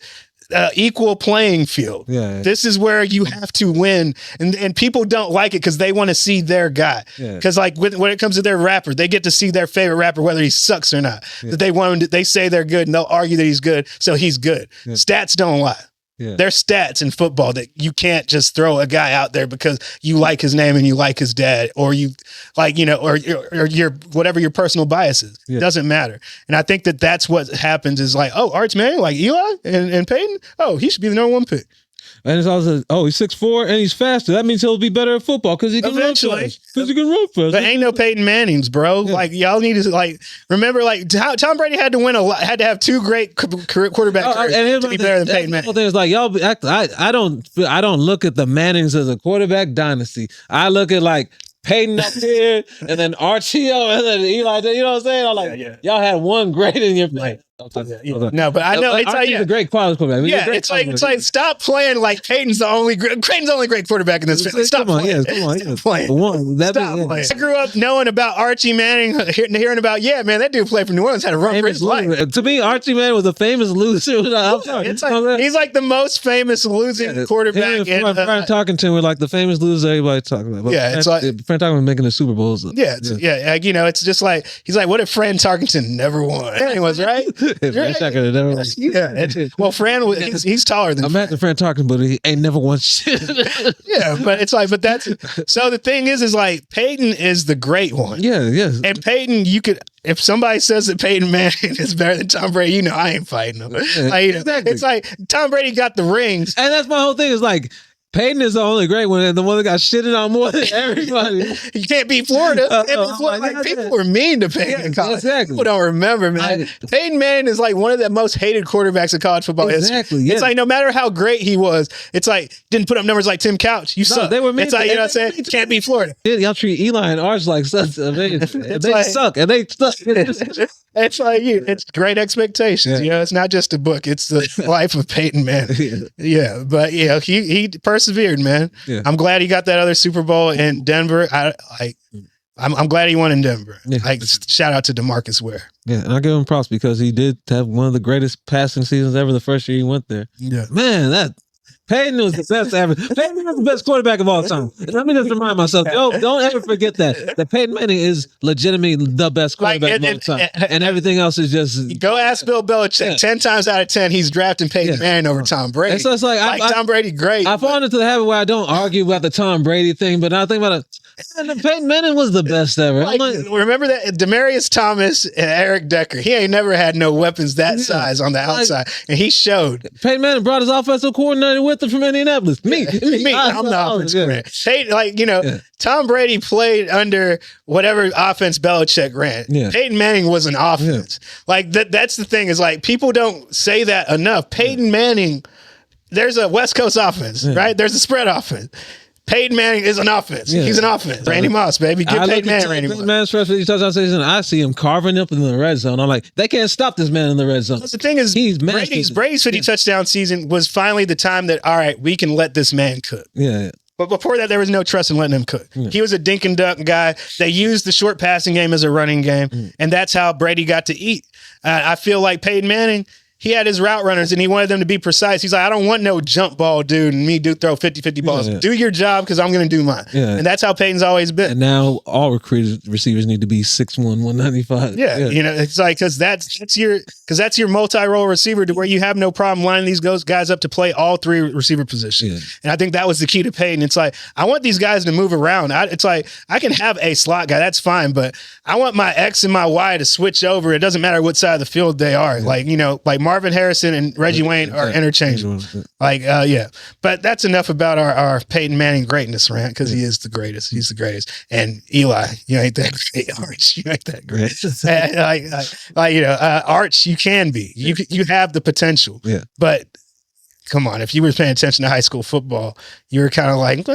equal playing field. Yeah. This is where you have to win. And people don't like it because they want to see their guy. Because like when it comes to their rapper, they get to see their favorite rapper, whether he sucks or not. That they want him they say they're good and they'll argue that he's good. So he's good. Yeah. Stats don't lie. Yeah. There's stats in football that you can't just throw a guy out there because you like his name and you like his dad, or you like, you know, or your whatever your personal bias is. Yeah. It doesn't matter. And I think that's what happens is like, oh, Arch Manning, like Eli and Peyton, oh, he should be the number one pick. And it's also, he's 6'4" and he's faster. That means he'll be better at football because he can run fast. Because he can run fast. But ain't no Peyton Mannings, bro. Yeah. Like, y'all need to remember, like, Tom Brady had to win had to have 2 great quarterback careers to be better than Peyton Manning. Thing is, like, y'all, I don't look at the Mannings as a quarterback dynasty. I look at like Peyton up here and then Archie and then Eli. You know what I'm saying? I'm like, y'all had one great in your play. No, but I know it's like a great quality quarterback. It's like stop playing like Peyton's the only great quarterback in this family. Stop playing. Stop playing. I grew up knowing about Archie Manning, hearing about man, that dude played for New Orleans, had a run for his life. To me, Archie Manning was a famous loser. He's like the most famous losing quarterback. Friend talking to him, we're like the famous loser everybody talking about. It's like friend talking about making the Super Bowls. Like, you know, it's just like he's like, what if Fran Tarkenton never won? Anyways, right? Well, Fran, he's taller than. I'm at the Fran talking, but he ain't never won shit. But it's like, but that's so. The thing is like Peyton is the great one. And Peyton, if somebody says that Peyton Manning is better than Tom Brady, you know I ain't fighting him. Exactly. It's like Tom Brady got the rings, and that's my whole thing. Is like, Peyton is the only great one, and the one that got shitted on more than everybody. You can't beat Florida. People were mean to Peyton in college. Exactly. People don't remember, man. Peyton Manning is like one of the most hated quarterbacks in college football history. It's like no matter how great he was, it's like didn't put up numbers like Tim Couch. You suck. They were mean. It's like, you know what I'm saying? Can't beat Florida. Y'all treat Eli and Arch like such. They suck, and they suck. It's like it's great expectations. You know, it's not just a book; it's the life of Peyton Manning. But he persevered, man. I'm glad he got that other Super Bowl in Denver. I'm glad he won in Denver. Like, shout out to DeMarcus Ware. Yeah, and I give him props because he did have one of the greatest passing seasons ever the first year he went there. Yeah, man, Peyton was the best ever. Peyton was the best quarterback of all time. Let me just remind myself, don't ever forget that Peyton Manning is legitimately the best quarterback of all time. And everything else is just... Go ask Bill Belichick. 10 times out of 10, he's drafting Peyton Manning over Tom Brady. And so it's like Tom Brady, great. I fall into the habit where I don't argue about the Tom Brady thing, but I think about it. And Peyton Manning was the best ever. Remember that Demaryius Thomas and Eric Decker. He ain't never had no weapons that size on the outside, and he showed. Peyton Manning brought his offensive coordinator running with him from Indianapolis? Me. I'm the offense coordinator. Peyton, Tom Brady played under whatever offense Belichick ran. Yeah. Peyton Manning was an offense. Yeah. Like that's the thing is like people don't say that enough. Peyton Manning, there's a West Coast offense, right? There's a spread offense. Peyton Manning is an offense. Yeah. He's an offense. Randy Moss, baby. Get Peyton Manning, Randy Moss. Man's first touchdown season, I see him carving up in the red zone. I'm like, they can't stop this man in the red zone. The thing is, Brady's 50 touchdown season was finally the time that, all right, we can let this man cook. Yeah. But before that, there was no trust in letting him cook. Yeah. He was a dink and dunk guy. They used the short passing game as a running game, and that's how Brady got to eat. I feel like Peyton Manning, he had his route runners and he wanted them to be precise. He's like, I don't want no jump ball dude and me throw 50-50 balls. Yeah. Do your job because I'm going to do mine. Yeah. And that's how Peyton's always been. And now all receivers need to be 6'1", 195. Yeah. It's like because that's your multi-role receiver to where you have no problem lining these guys up to play all three receiver positions. Yeah. And I think that was the key to Peyton. It's like, I want these guys to move around. It's like, I can have a slot guy, that's fine, but I want my X and my Y to switch over. It doesn't matter what side of the field they are. Yeah. Like Marvin Harrison and Reggie Wayne are interchangeable. But that's enough about our Peyton Manning greatness rant because he is the greatest. He's the greatest. And Eli, you ain't that great. Arch, you ain't that great. Arch, you can be. You have the potential. Yeah. But come on, if you were paying attention to high school football, you were kind of like,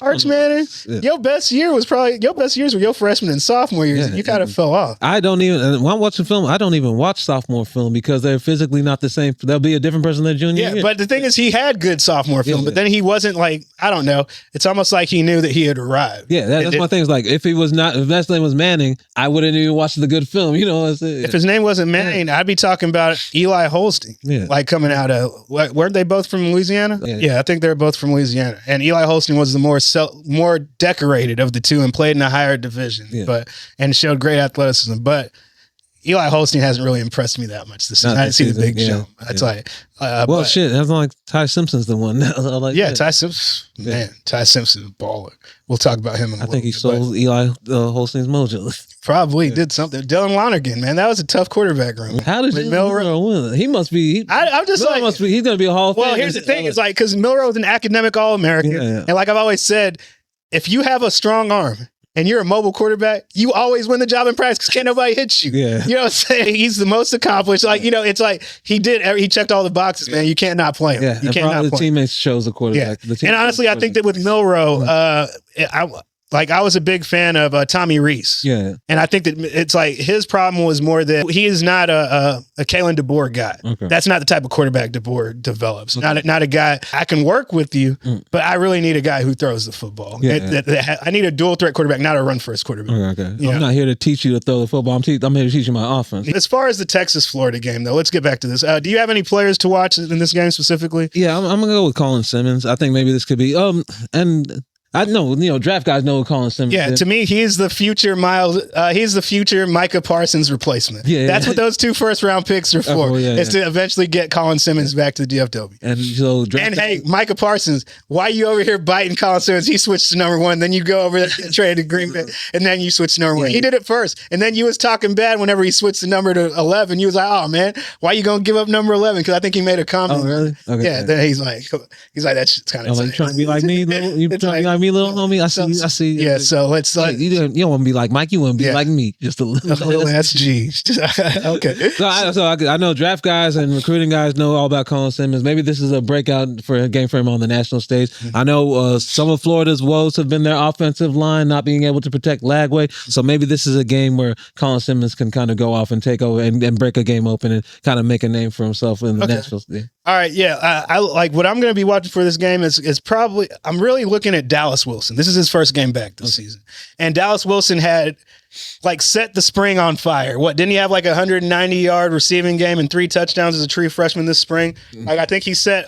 Arch Manning, your best years were your freshman and sophomore years. And you kind of fell off. I don't even, when I'm watching film, I don't even watch sophomore film because they're physically not the same. They'll be a different person than junior year. But the thing is, he had good sophomore film, but then he wasn't like, I don't know. It's almost like he knew that he had arrived. Yeah, that's my thing. Is like, if his name was Manning, I wouldn't even watch the good film. If his name wasn't Manning, I'd be talking about Eli Holstein, like coming out of, weren't they both from Louisiana? Yeah, I think they're both from Louisiana. And Eli Holstein was the more decorated of the two and played in a higher division, and showed great athleticism. But Eli Holstein hasn't really impressed me that much this season. I didn't see the big jump. It's like, shit, that's like Ty Simpson's the one. Ty Simpson, man, Ty Simpson's a baller. We'll talk about him in a little bit. I think he sold Eli Holstein's mojo. Probably did something. Dylan Lonergan, man, that was a tough quarterback room. How did Milroe win? He must be. I'm just like, he's going to be a Hall of Fame. Well, here's the thing: is like because Milroe is an academic All-American, and like I've always said, if you have a strong arm and you're a mobile quarterback, you always win the job in practice because can't nobody hit you. Yeah. You know what I'm saying? He's the most accomplished. Like, it's like he checked all the boxes, man. You can't not play him. Yeah. You can't not play him. The teammates chose the quarterback. Yeah. And honestly, I think that with Milroe, I was a big fan of Tommy Reese. Yeah. And I think that it's like his problem was more that he is not a Kalen DeBoer guy. Okay. That's not the type of quarterback DeBoer develops. Okay. Not a guy, I can work with you, but I really need a guy who throws the football. Yeah. I need a dual threat quarterback, not a run first quarterback. Okay. I'm not here to teach you to throw the football. I'm here to teach you my offense. As far as the Texas-Florida game, though, let's get back to this. Do you have any players to watch in this game specifically? Yeah, I'm going to go with Colin Simmons. I think maybe this could be, I know, draft guys know what Colin Simmons is. To me, he's the future Micah Parsons replacement. Yeah, that's what those 2 first-round picks are for, is to eventually get Colin Simmons back to the DFW. And hey, Micah Parsons, why you over here biting Colin Simmons? He switched to number 1, then you go over there and trade to Green Bay, and then you switch to number 1. He did it first, and then you was talking bad whenever he switched the number to 11. You was like, oh, man, why you going to give up number 11? Because I think he made a comment. Oh, really? Okay. Yeah, then he's like, that shit's kind of like trying to be like me, you trying to be like me, little homie. I see. Yeah, so let's you don't want to be like Mike. You want to be like me, just a little SG. Okay. So I know draft guys and recruiting guys know all about Colin Simmons. Maybe this is a breakout for a game for him on the national stage. Mm-hmm. I know some of Florida's woes have been their offensive line not being able to protect Lagway. So maybe this is a game where Colin Simmons can kind of go off and take over and break a game open and kind of make a name for himself in the national stage. All right, yeah. I like what I'm going to be watching for this game is probably I'm really looking at Dallas Wilson. This is his first game back this season, and Dallas Wilson had set the spring on fire. What, didn't he have 190-yard receiving game and 3 touchdowns as a true freshman this spring? I think he set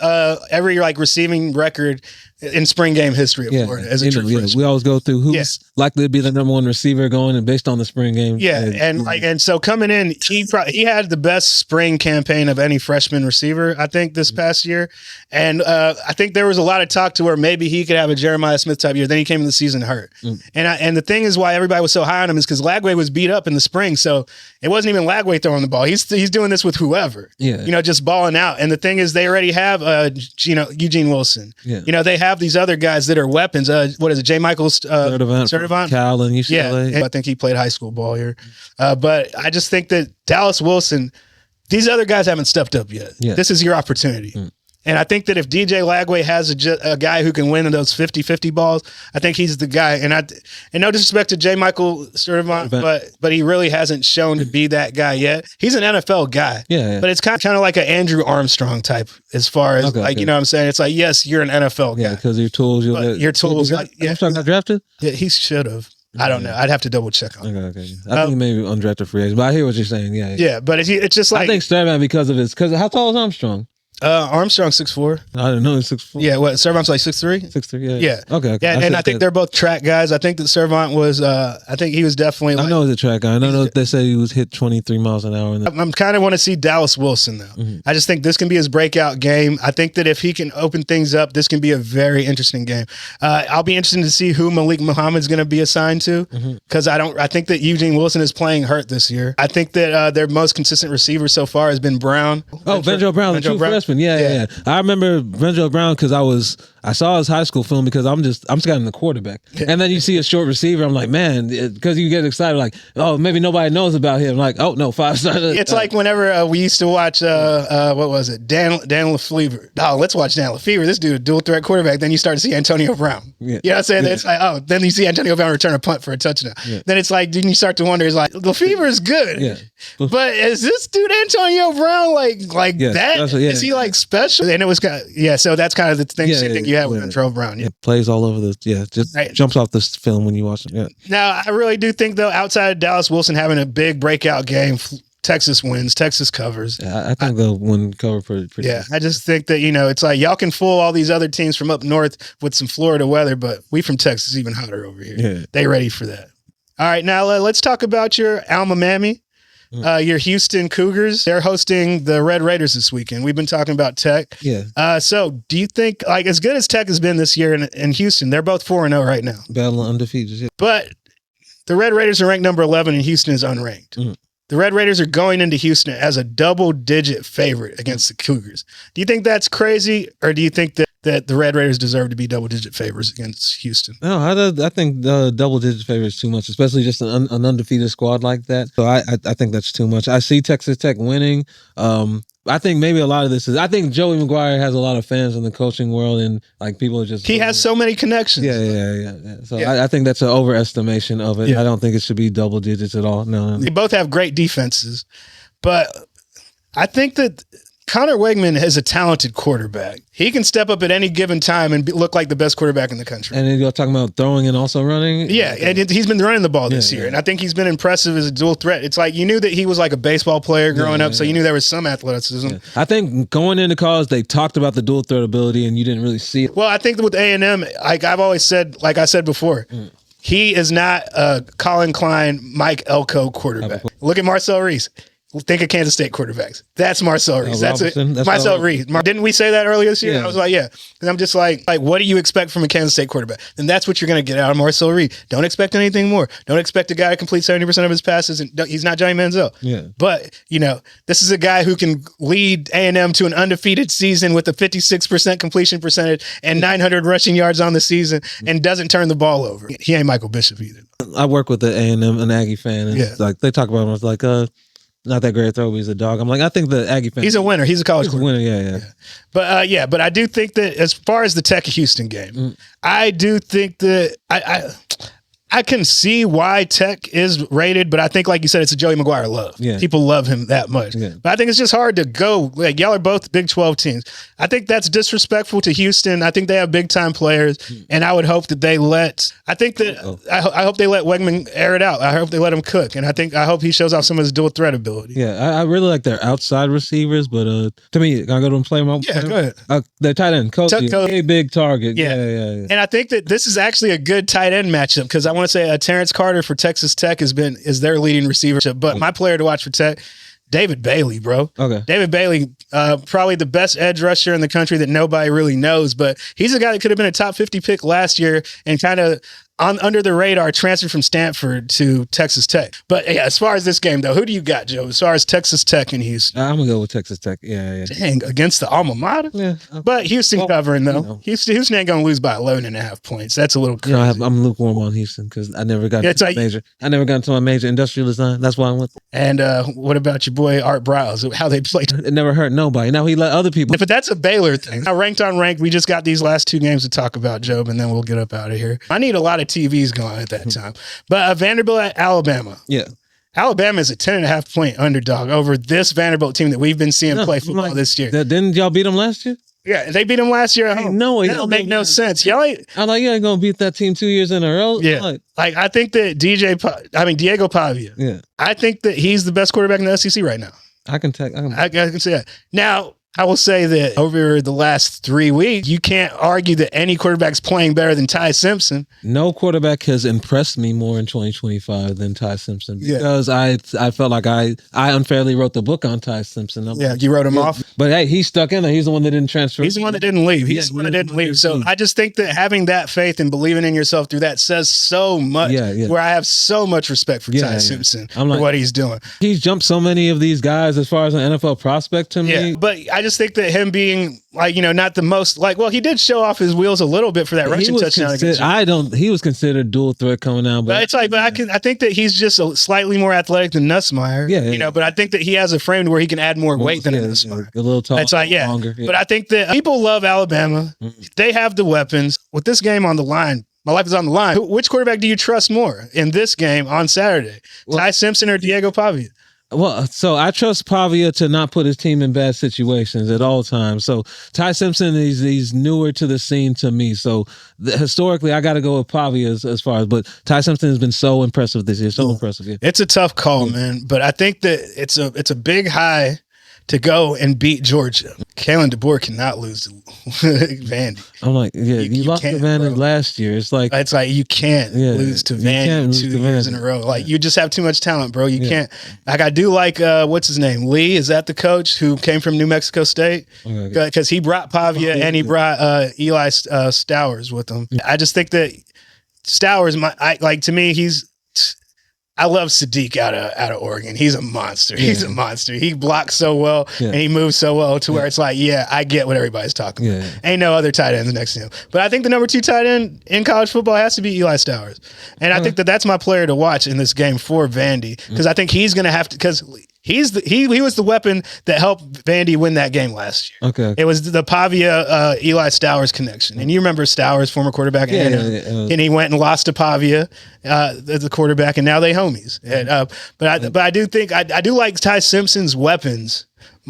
every receiving record in spring game history of Florida as a true freshman. We always go through who's likely to be the number 1 receiver going and based on the spring game. Yeah, and so coming in, he had the best spring campaign of any freshman receiver, I think, this past year. And I think there was a lot of talk to where maybe he could have a Jeremiah Smith type year. Then he came in the season hurt. And the thing is why everybody was so high on him is because because Lagway was beat up in the spring. So it wasn't even Lagway throwing the ball. He's doing this with whoever, just balling out. And the thing is, they already have, Eugene Wilson. Yeah. They have these other guys that are weapons. What is it? J. Michael's Sturdivant? Cal and UCLA. Yeah, I think he played high school ball here. But I just think that Dallas Wilson, these other guys haven't stepped up yet. Yeah. This is your opportunity. And I think that if DJ Lagway has a guy who can win those 50-50 balls, I think he's the guy. And no disrespect to J. Michael Sturdivant, but he really hasn't shown to be that guy yet. He's an NFL guy. Yeah. But it's kind of like an Andrew Armstrong type as far as you know what I'm saying? It's like, yes, you're an NFL guy. Yeah, because your tools. Your tools. Armstrong got drafted? Yeah, he should have. I don't know. I'd have to double check on it. Okay. I think maybe undrafted free agent, but I hear what you're saying. Yeah. Yeah, but it's just like, I think Sturdivant because how tall is Armstrong? Armstrong 6'4". I don't know, 6'4". Yeah, what? Servant's like 6'3". 6'3". Yeah. Okay. Yeah, and I think they're both track guys. I think that Servant was. I think he was definitely. I know he's a track guy. I don't know if they say he was hit 23 miles an hour. I'm kind of want to see Dallas Wilson though. Mm-hmm. I just think this can be his breakout game. I think that if he can open things up, this can be a very interesting game. I'll be interested to see who Malik Muhammad's going to be assigned to because I think that Eugene Wilson is playing hurt this year. I think that their most consistent receiver so far has been Brown. Venjo Brown, the true freshman. Yeah. I remember Venjo Brown because I saw his high school film because I'm scouting the quarterback. And then you see a short receiver, I'm like, man, because you get excited, like, oh, maybe nobody knows about him. Like, oh, no, 5-star. It's like whenever we used to watch, what was it? Dan Lefevre. Oh, let's watch Dan Lefevre. This dude, dual threat quarterback. Then you start to see Antonio Brown. Yeah. You know what I'm saying? It's like, oh, then you see Antonio Brown return a punt for a touchdown. Yeah. Then it's like, then you start to wonder, it's like, Lefevre is good. Yeah. But is this dude Antonio Brown like that? Is he like special? And it was kind of, so that's kind of the thing you had with Ventrell Brown. Yeah. Plays all over jumps off this film when you watch it. Yeah. Now, I really do think, though, outside of Dallas Wilson having a big breakout game, Texas wins, Texas covers. Yeah, I think they'll win cover pretty I just think that, it's like y'all can fool all these other teams from up north with some Florida weather, but we from Texas even hotter over here. Yeah. They ready for that. All right, now let's talk about your alma mater. Your Houston Cougars, they're hosting the Red Raiders this weekend. We've been talking about Tech. Yeah. So do you think, like, as good as Tech has been this year in Houston, they're both 4-0 right now. Battle undefeated. Yeah. But the Red Raiders are ranked number 11 and Houston is unranked. The Red Raiders are going into Houston as a double-digit favorite against the Cougars. Do you think that's crazy, or do you think that the Red Raiders deserve to be double-digit favorites against Houston? No, I think the double-digit favorite is too much, especially just an undefeated squad like that. So I think that's too much. I see Texas Tech winning. I think maybe a lot of this is, I think Joey McGuire has a lot of fans in the coaching world, and like people are just. He has so many connections. Yeah. So I think that's an overestimation of it. Yeah. I don't think it should be double digits at all. No. They both have great defenses, but I think that Connor Wegman is a talented quarterback. He can step up at any given time and look like the best quarterback in the country. And then you're talking about throwing and also running? Yeah, and he's been running the ball this year. And I think he's been impressive as a dual threat. It's like you knew that he was like a baseball player growing up, so you knew there was some athleticism. Yeah. I think going into college, they talked about the dual threat ability, and you didn't really see it. Well, I think that with A&M, like I've always said, like I said before, he is not a Colin Klein, Mike Elko quarterback. Look at Marcel Reese. Think of Kansas State quarterbacks. That's Marcel Reese. That's it. Marcel Reese. Didn't we say that earlier this year? Yeah. I was like, yeah. And I'm just like, what do you expect from a Kansas State quarterback? And that's what you're going to get out of Marcel Reese. Don't expect anything more. Don't expect a guy to complete 70% of his passes. And he's not Johnny Manziel. Yeah. But, this is a guy who can lead A&M to an undefeated season with a 56% completion percentage and 900 rushing yards on the season and doesn't turn the ball over. He ain't Michael Bishop either. I work with the A&M, an Aggie fan. And it's like, they talk about him. I was like, not that great throw, but he's a dog. I'm like, I think the Aggie fan. He's a winner. He's a college winner. Yeah. But I do think that as far as the Tech Houston game, I do think that I can see why Tech is rated, but I think, like you said, it's a Joey McGuire love. Yeah. People love him that much. Yeah. But I think it's just hard to go. Like, y'all are both Big 12 teams. I think that's disrespectful to Houston. I think they have big-time players, and I would hope that they I hope they let Wegman air it out. I hope they let him cook, and I hope he shows off some of his dual threat ability. Yeah, I really like their outside receivers, but to me, can I go to and play them? Yeah, go ahead. Their tight end, Cody, a big target. Yeah. And I think that this is actually a good tight end matchup because I want to say Terrence Carter for Texas Tech is their leading receiver. But my player to watch for Tech, David Bailey, bro. Okay. David Bailey, probably the best edge rusher in the country that nobody really knows, but he's a guy that could have been a top 50 pick last year and kind of under the radar transfer from Stanford to Texas Tech. But yeah, as far as this game though, who do you got, Joe? As far as Texas Tech and Houston, I'm gonna go with Texas Tech. Yeah. Dang, against the alma mater. Yeah, but Houston covering though. Houston ain't gonna lose by 11.5 points. That's a little crazy. I'm lukewarm on Houston because I never got I never got into my major industrial design. That's why I went. And what about your boy Art Briles? How they played? It never hurt nobody. Now he let other people. But that's a Baylor thing. Now, ranked on ranked, we just got these last 2 games to talk about, Job, and then we'll get up out of here. I need a lot of TVs going at that time. But Vanderbilt at Alabama. Yeah. Alabama is a 10.5 point underdog over this Vanderbilt team that we've been seeing play football this year. Didn't y'all beat them last year? Yeah, they beat them last year at home. No, that don't make no sense. Y'all ain't. I'm like, you ain't gonna beat that team 2 years in a row. Yeah, like I think that Diego Pavia. Yeah, I think that he's the best quarterback in the SEC right now. I can say that. Now, I will say that over the last 3 weeks, you can't argue that any quarterback's playing better than Ty Simpson. No quarterback has impressed me more in 2025 than Ty Simpson because I felt like I unfairly wrote the book on Ty Simpson. You wrote him off. But hey, he's stuck in there. He's the one that didn't transfer. He's the one that didn't leave. He's the one that didn't leave. So I just think that having that faith and believing in yourself through that says so much. Where I have so much respect for Ty Simpson for what he's doing. He's jumped so many of these guys as far as an NFL prospect to me. Yeah, but I just think that him being not the most he did show off his wheels a little bit for that rushing touchdown. He was considered dual threat coming out, but it's I think that he's just slightly more athletic than Nussmeier. But I think that he has a frame where he can add more weight than Nussmeier. A little taller, longer. But I think that people love Alabama. They have the weapons. With this game on the line, my life is on the line. Which quarterback do you trust more in this game on Saturday? Ty Simpson or Diego Pavia? Well, so I trust Pavia to not put his team in bad situations at all times. So Ty Simpson, he's newer to the scene to me. So historically, I got to go with Pavia as far as, but Ty Simpson has been so impressive this year. So impressive. Yeah. It's a tough call, man. But I think that it's a big high to go and beat Georgia. Kalen DeBoer cannot lose to Vandy. I'm like, you lost to Vandy last year. It's like you can't lose to Vandy 2 years in a row. You just have too much talent, bro. You can't. I do like what's his name? Lee, is that the coach who came from New Mexico State? Because he brought Pavia and he brought Eli Stowers with him. I just think that Stowers, to me, I love Sadiq out of Oregon. He's a monster. He's a monster. He blocks so well and he moves so well to where it's I get what everybody's talking about. Ain't no other tight ends next to him. But I think the number 2 tight end in college football has to be Eli Stowers. And I think that's my player to watch in this game for Vandy because I think he's going to have to, because he was the weapon that helped Vandy win that game last year. Okay. It was the Pavia Eli Stowers connection. And you remember Stowers, former quarterback, and he went and lost to Pavia, the quarterback, and now they homies. And, but I do think I do like Ty Simpson's weapons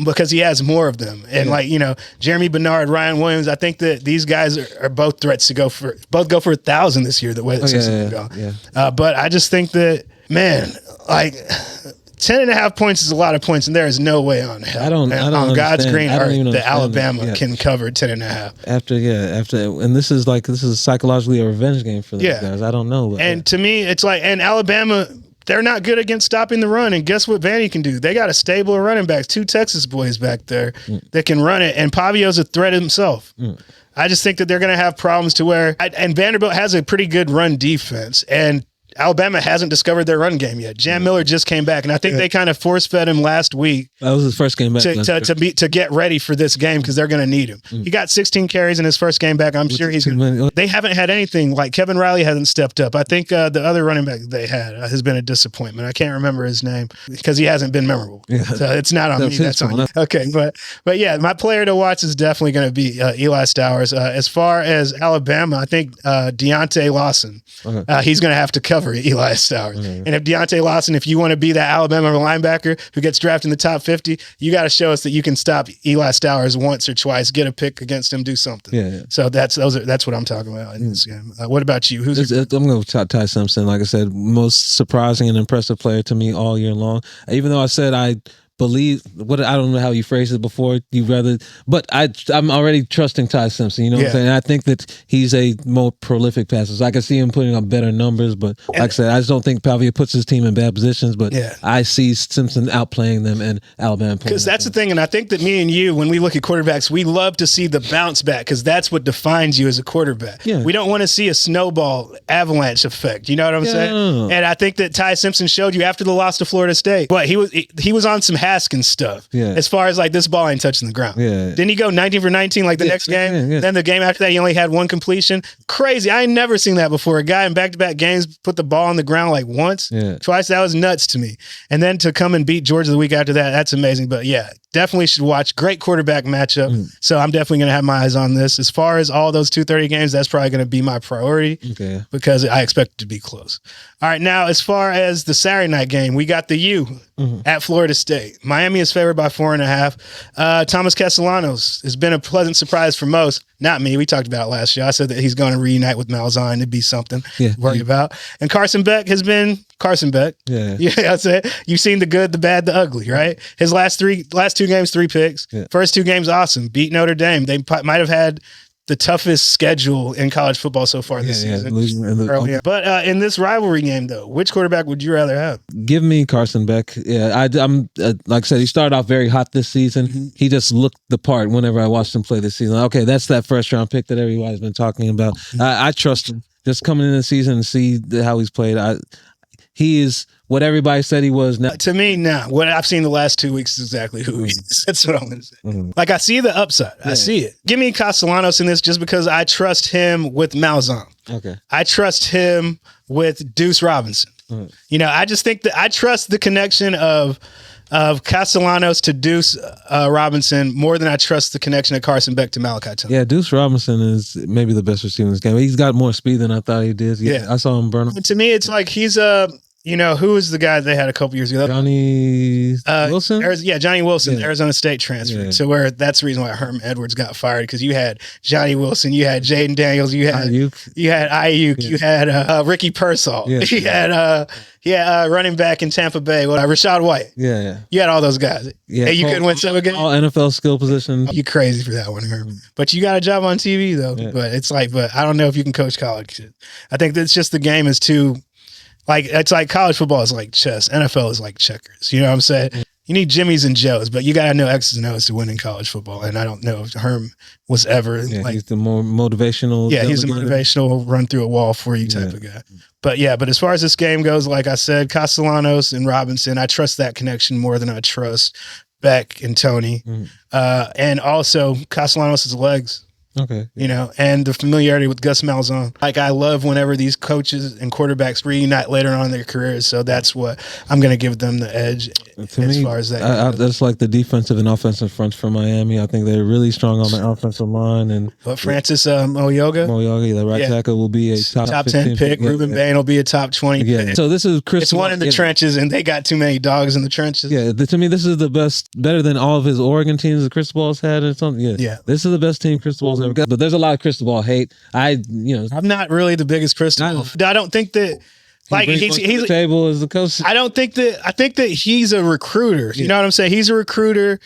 because he has more of them. And Jeremy Bernard, Ryan Williams, I think that these guys are both threats to go for 1,000 this year, the way the season will go. But I just think that, man, 10.5 points is a lot of points, and there is no way on hell. On God's green earth that Alabama can cover 10.5. After, and this is psychologically a revenge game for these guys. I don't know. But, and to me, it's and Alabama, they're not good against stopping the run. And guess what Vandy can do? They got a stable of running backs, 2 Texas boys back there that can run it, and Pavio's a threat himself. I just think that they're going to have problems to where, and Vanderbilt has a pretty good run defense, and Alabama hasn't discovered their run game yet. Jam Miller just came back, and I think they kind of force-fed him last week. That was his first game back. To get ready for this game because they're going to need him. He got 16 carries in his first game back. I'm sure he's going to. They haven't had anything. Kevin Riley hasn't stepped up. I think the other running back they had has been a disappointment. I can't remember his name because he hasn't been memorable. So it's not on me. That's on you. Okay, but yeah, my player to watch is definitely going to be Eli Stowers. As far as Alabama, I think Deontay Lawson. He's going to have to cover Eli Stowers. And if Deontay Lawson, if you want to be that Alabama linebacker who gets drafted in the top 50, you got to show us that you can stop Eli Stowers once or twice, get a pick against him, do something. So that's what I'm talking about in this game. What about you? I'm going to Ty Simpson. Like I said, most surprising and impressive player to me all year long. Even though I said believe what I don't know how you phrased it before. But I'm already trusting Ty Simpson. You know what I'm saying? And I think that he's a more prolific passer. So I can see him putting up better numbers. But like I said, I just don't think Pavia puts his team in bad positions. But I see Simpson outplaying them and Alabama. Because that's the thing, and I think that me and you, when we look at quarterbacks, we love to see the bounce back because that's what defines you as a quarterback. Yeah. We don't want to see a snowball avalanche effect. You know what I'm saying? And I think that Ty Simpson showed you after the loss to Florida State. But he was on some Haskins stuff as far as like this ball ain't touching the ground. Yeah. Didn't he go 19 for 19 like the next game? Yeah. Then the game after that, he only had one completion. Crazy. I ain't never seen that before. A guy in back-to-back games put the ball on the ground like once, twice. That was nuts to me. And then to come and beat Georgia the week after that, that's amazing. But yeah, definitely should watch. Great quarterback matchup. So I'm definitely going to have my eyes on this. As far as all those 2:30 games, that's probably going to be my priority because I expect it to be close. All right, now as far as the Saturday night game, we got the U at Florida State. Miami is favored by 4.5. Thomas Castellanos has been a pleasant surprise for most. Not me. We talked about it last year. I said that he's going to reunite with Malzahn. It'd be something to worry about. And Carson Beck has been Carson Beck. Yeah, I said you've seen the good, the bad, the ugly, right? His last two games, 3 picks. First 2 games, awesome. Beat Notre Dame. They might have had the toughest schedule in college football so far this season. But in this rivalry game, though, which quarterback would you rather have? Give me Carson Beck. Yeah, I'm like I said, he started off very hot this season. He just looked the part whenever I watched him play this season. Okay, that's that first round pick that everybody's been talking about. I trust him. Just coming in the season and see how he's played. He is what everybody said he was. Now, to me, now what I've seen the last 2 weeks is exactly who he is. That's what I'm going to say. Like I see the upside. I see it. Give me Castellanos in this just because I trust him with Malzahn. Okay. I trust him with Deuce Robinson. You know, I just think that I trust the connection of Castellanos to Deuce Robinson more than I trust the connection of Carson Beck to Malachi Tillman. Yeah, Deuce Robinson is maybe the best receiver in this game. He's got more speed than I thought he did. Yeah, I saw him burn him. To me, it's like he's you know, who was the guy they had a couple years ago? Johnny Wilson? Johnny Wilson, Arizona State transfer. So where that's the reason why Herman Edwards got fired, because you had Johnny Wilson, you had Jaden Daniels, you had Ayuk, you had Ricky Pearsall, you had running back in Tampa Bay, Rashad White. You had all those guys. Yeah, you couldn't win some again. All NFL skill positions. You crazy for that one, Herman. But you got a job on TV though. But it's like, but I don't know if you can coach college. I think that's just the game is too. Like, it's like college football is like chess. NFL is like checkers. You know what I'm saying? You need Jimmys and Joes, but you got to know X's and O's to win in college football. And I don't know if Herm was ever he's the more motivational. Yeah, he's a motivational run through a wall for you type of guy. But but as far as this game goes, like I said, Castellanos and Robinson, I trust that connection more than I trust Beck and Tony. And also Castellanos' legs. Okay. You know, and the familiarity with Gus Malzahn. Like, I love whenever these coaches and quarterbacks reunite later on in their careers. So that's what I'm going to give them the edge far as that. That's like the defensive and offensive fronts for Miami. I think they're really strong on the offensive line. And Francis Moyoga, the right tackle, will be a top 10 pick. Ruben Bain will be a top 20 pick. So this is Chris. It's one in the trenches, and they got too many dogs in the trenches. Yeah, to me, this is the best, better than all of his Oregon teams that Cristobal's had or something. Yeah. This is the best team Cristobal's ever got. But there's a lot of Cristobal hate. I'm not really the biggest Cristobal. I don't think that. Like he's the table as the coach. I think that he's a recruiter. You know what I'm saying? He's a recruiter,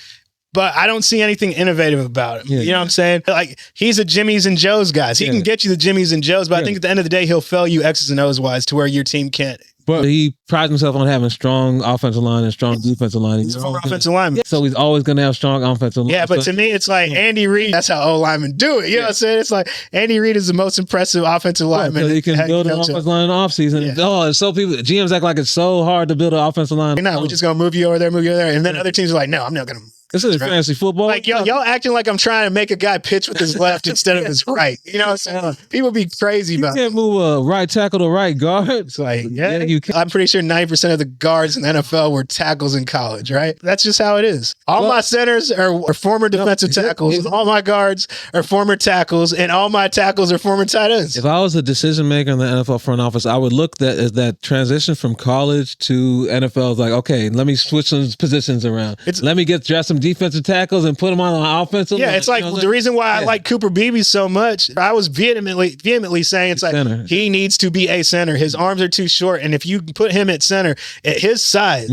but I don't see anything innovative about him. You know what I'm saying? Like, he's a Jimmy's and Joe's guys. He can get you the Jimmy's and Joe's, but I think at the end of the day, he'll fail you X's and O's wise to where your team can't. But he prides himself on having strong offensive line and strong defensive line. He's a offensive lineman. So he's always going to have strong offensive line. Yeah, but to me, it's like Andy Reid. That's how O-linemen do it. You know what I'm saying? It's like Andy Reid is the most impressive offensive lineman. So he can build an offensive line in the offseason. And so people, GMs act like it's so hard to build an offensive line. No, we're just going to move you over there, And then other teams are like, no, I'm not going to. This is fantasy football. Like, y'all acting like I'm trying to make a guy pitch with his left instead of his right. You know what I'm saying? People be crazy about it. You can't move a right tackle to right guard. It's like, you can. I'm pretty sure 90% of the guards in the NFL were tackles in college, right? That's just how it is. All my centers are former defensive tackles. All my guards are former tackles, and all my tackles are former tight ends. If I was a decision maker in the NFL front office, I would look at that transition from college to NFL. It's like, okay, let me switch some positions around. Let me draft some defensive tackles and put them on the offensive line. It's like the reason why I like Cooper Beebe so much. I was vehemently saying it's like center. He needs to be a center. His arms are too short, and if you put him at center at his size,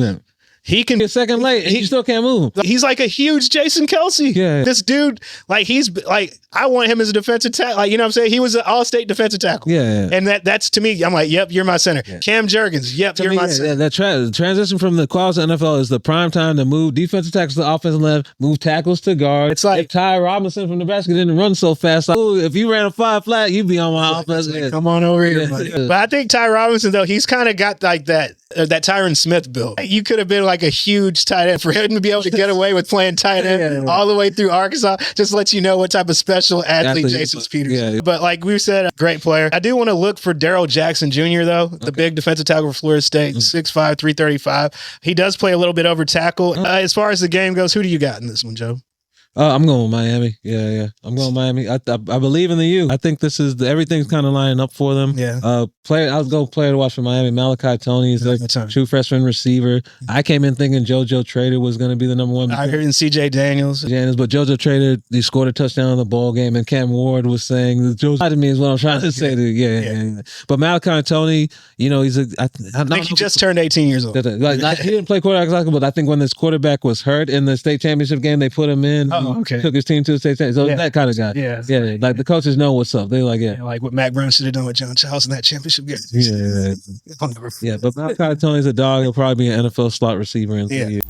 he can get second late and you still can't move. He's like a huge Jason Kelsey. Yeah. This dude, like he's like, I want him as a defensive tackle. Like, you know what I'm saying? He was an all-state defensive tackle. Yeah. And that's to me, I'm like, yep, you're my center. Yeah. Cam Jurgens, yep, you're my center. That transition from the quals to NFL is the prime time to move defensive tackles to offensive left, move tackles to guard. It's like if Ty Robinson from Nebraska didn't run so fast, like, ooh, if you ran a 5 flat, you'd be on my offense. Like, come on over here, buddy. But I think Ty Robinson, though, he's kind of got like that Tyron Smith build. You could have been like a huge tight end for him to be able to get away with playing tight end all the way through Arkansas. Just lets you know what type of special athlete Jason Peters. Yeah. But like we said, a great player. I do want to look for Darrell Jackson Jr. though, the big defensive tackle for Florida State, 6'5", 335. He does play a little bit over tackle. As far as the game goes, who do you got in this one, Joe? I'm going with Miami. Yeah. I'm going with Miami. I believe in the U. I think this is everything's kind of lining up for them. Yeah. I was going player to watch for Miami. Malachi Tony is a true freshman receiver. I came in thinking JoJo Trader was going to be the number one. I heard in CJ Daniels, but JoJo Trader, he scored a touchdown in the ball game, and Cam Ward was saying JoJo to me is what I'm trying to say. Yeah. But Malachi Tony, you know, he's I think he just turned 18 years old. He didn't play quarterback exactly, but I think when this quarterback was hurt in the state championship game, they put him in. Took his team to the state championship. So that kind of guy. Yeah. Like the coaches know what's up. They're like, like what Mac Brown should have done with John Charles in that championship game. Yeah. But Malachi Tony's a dog. He'll probably be an NFL slot receiver in 3 years.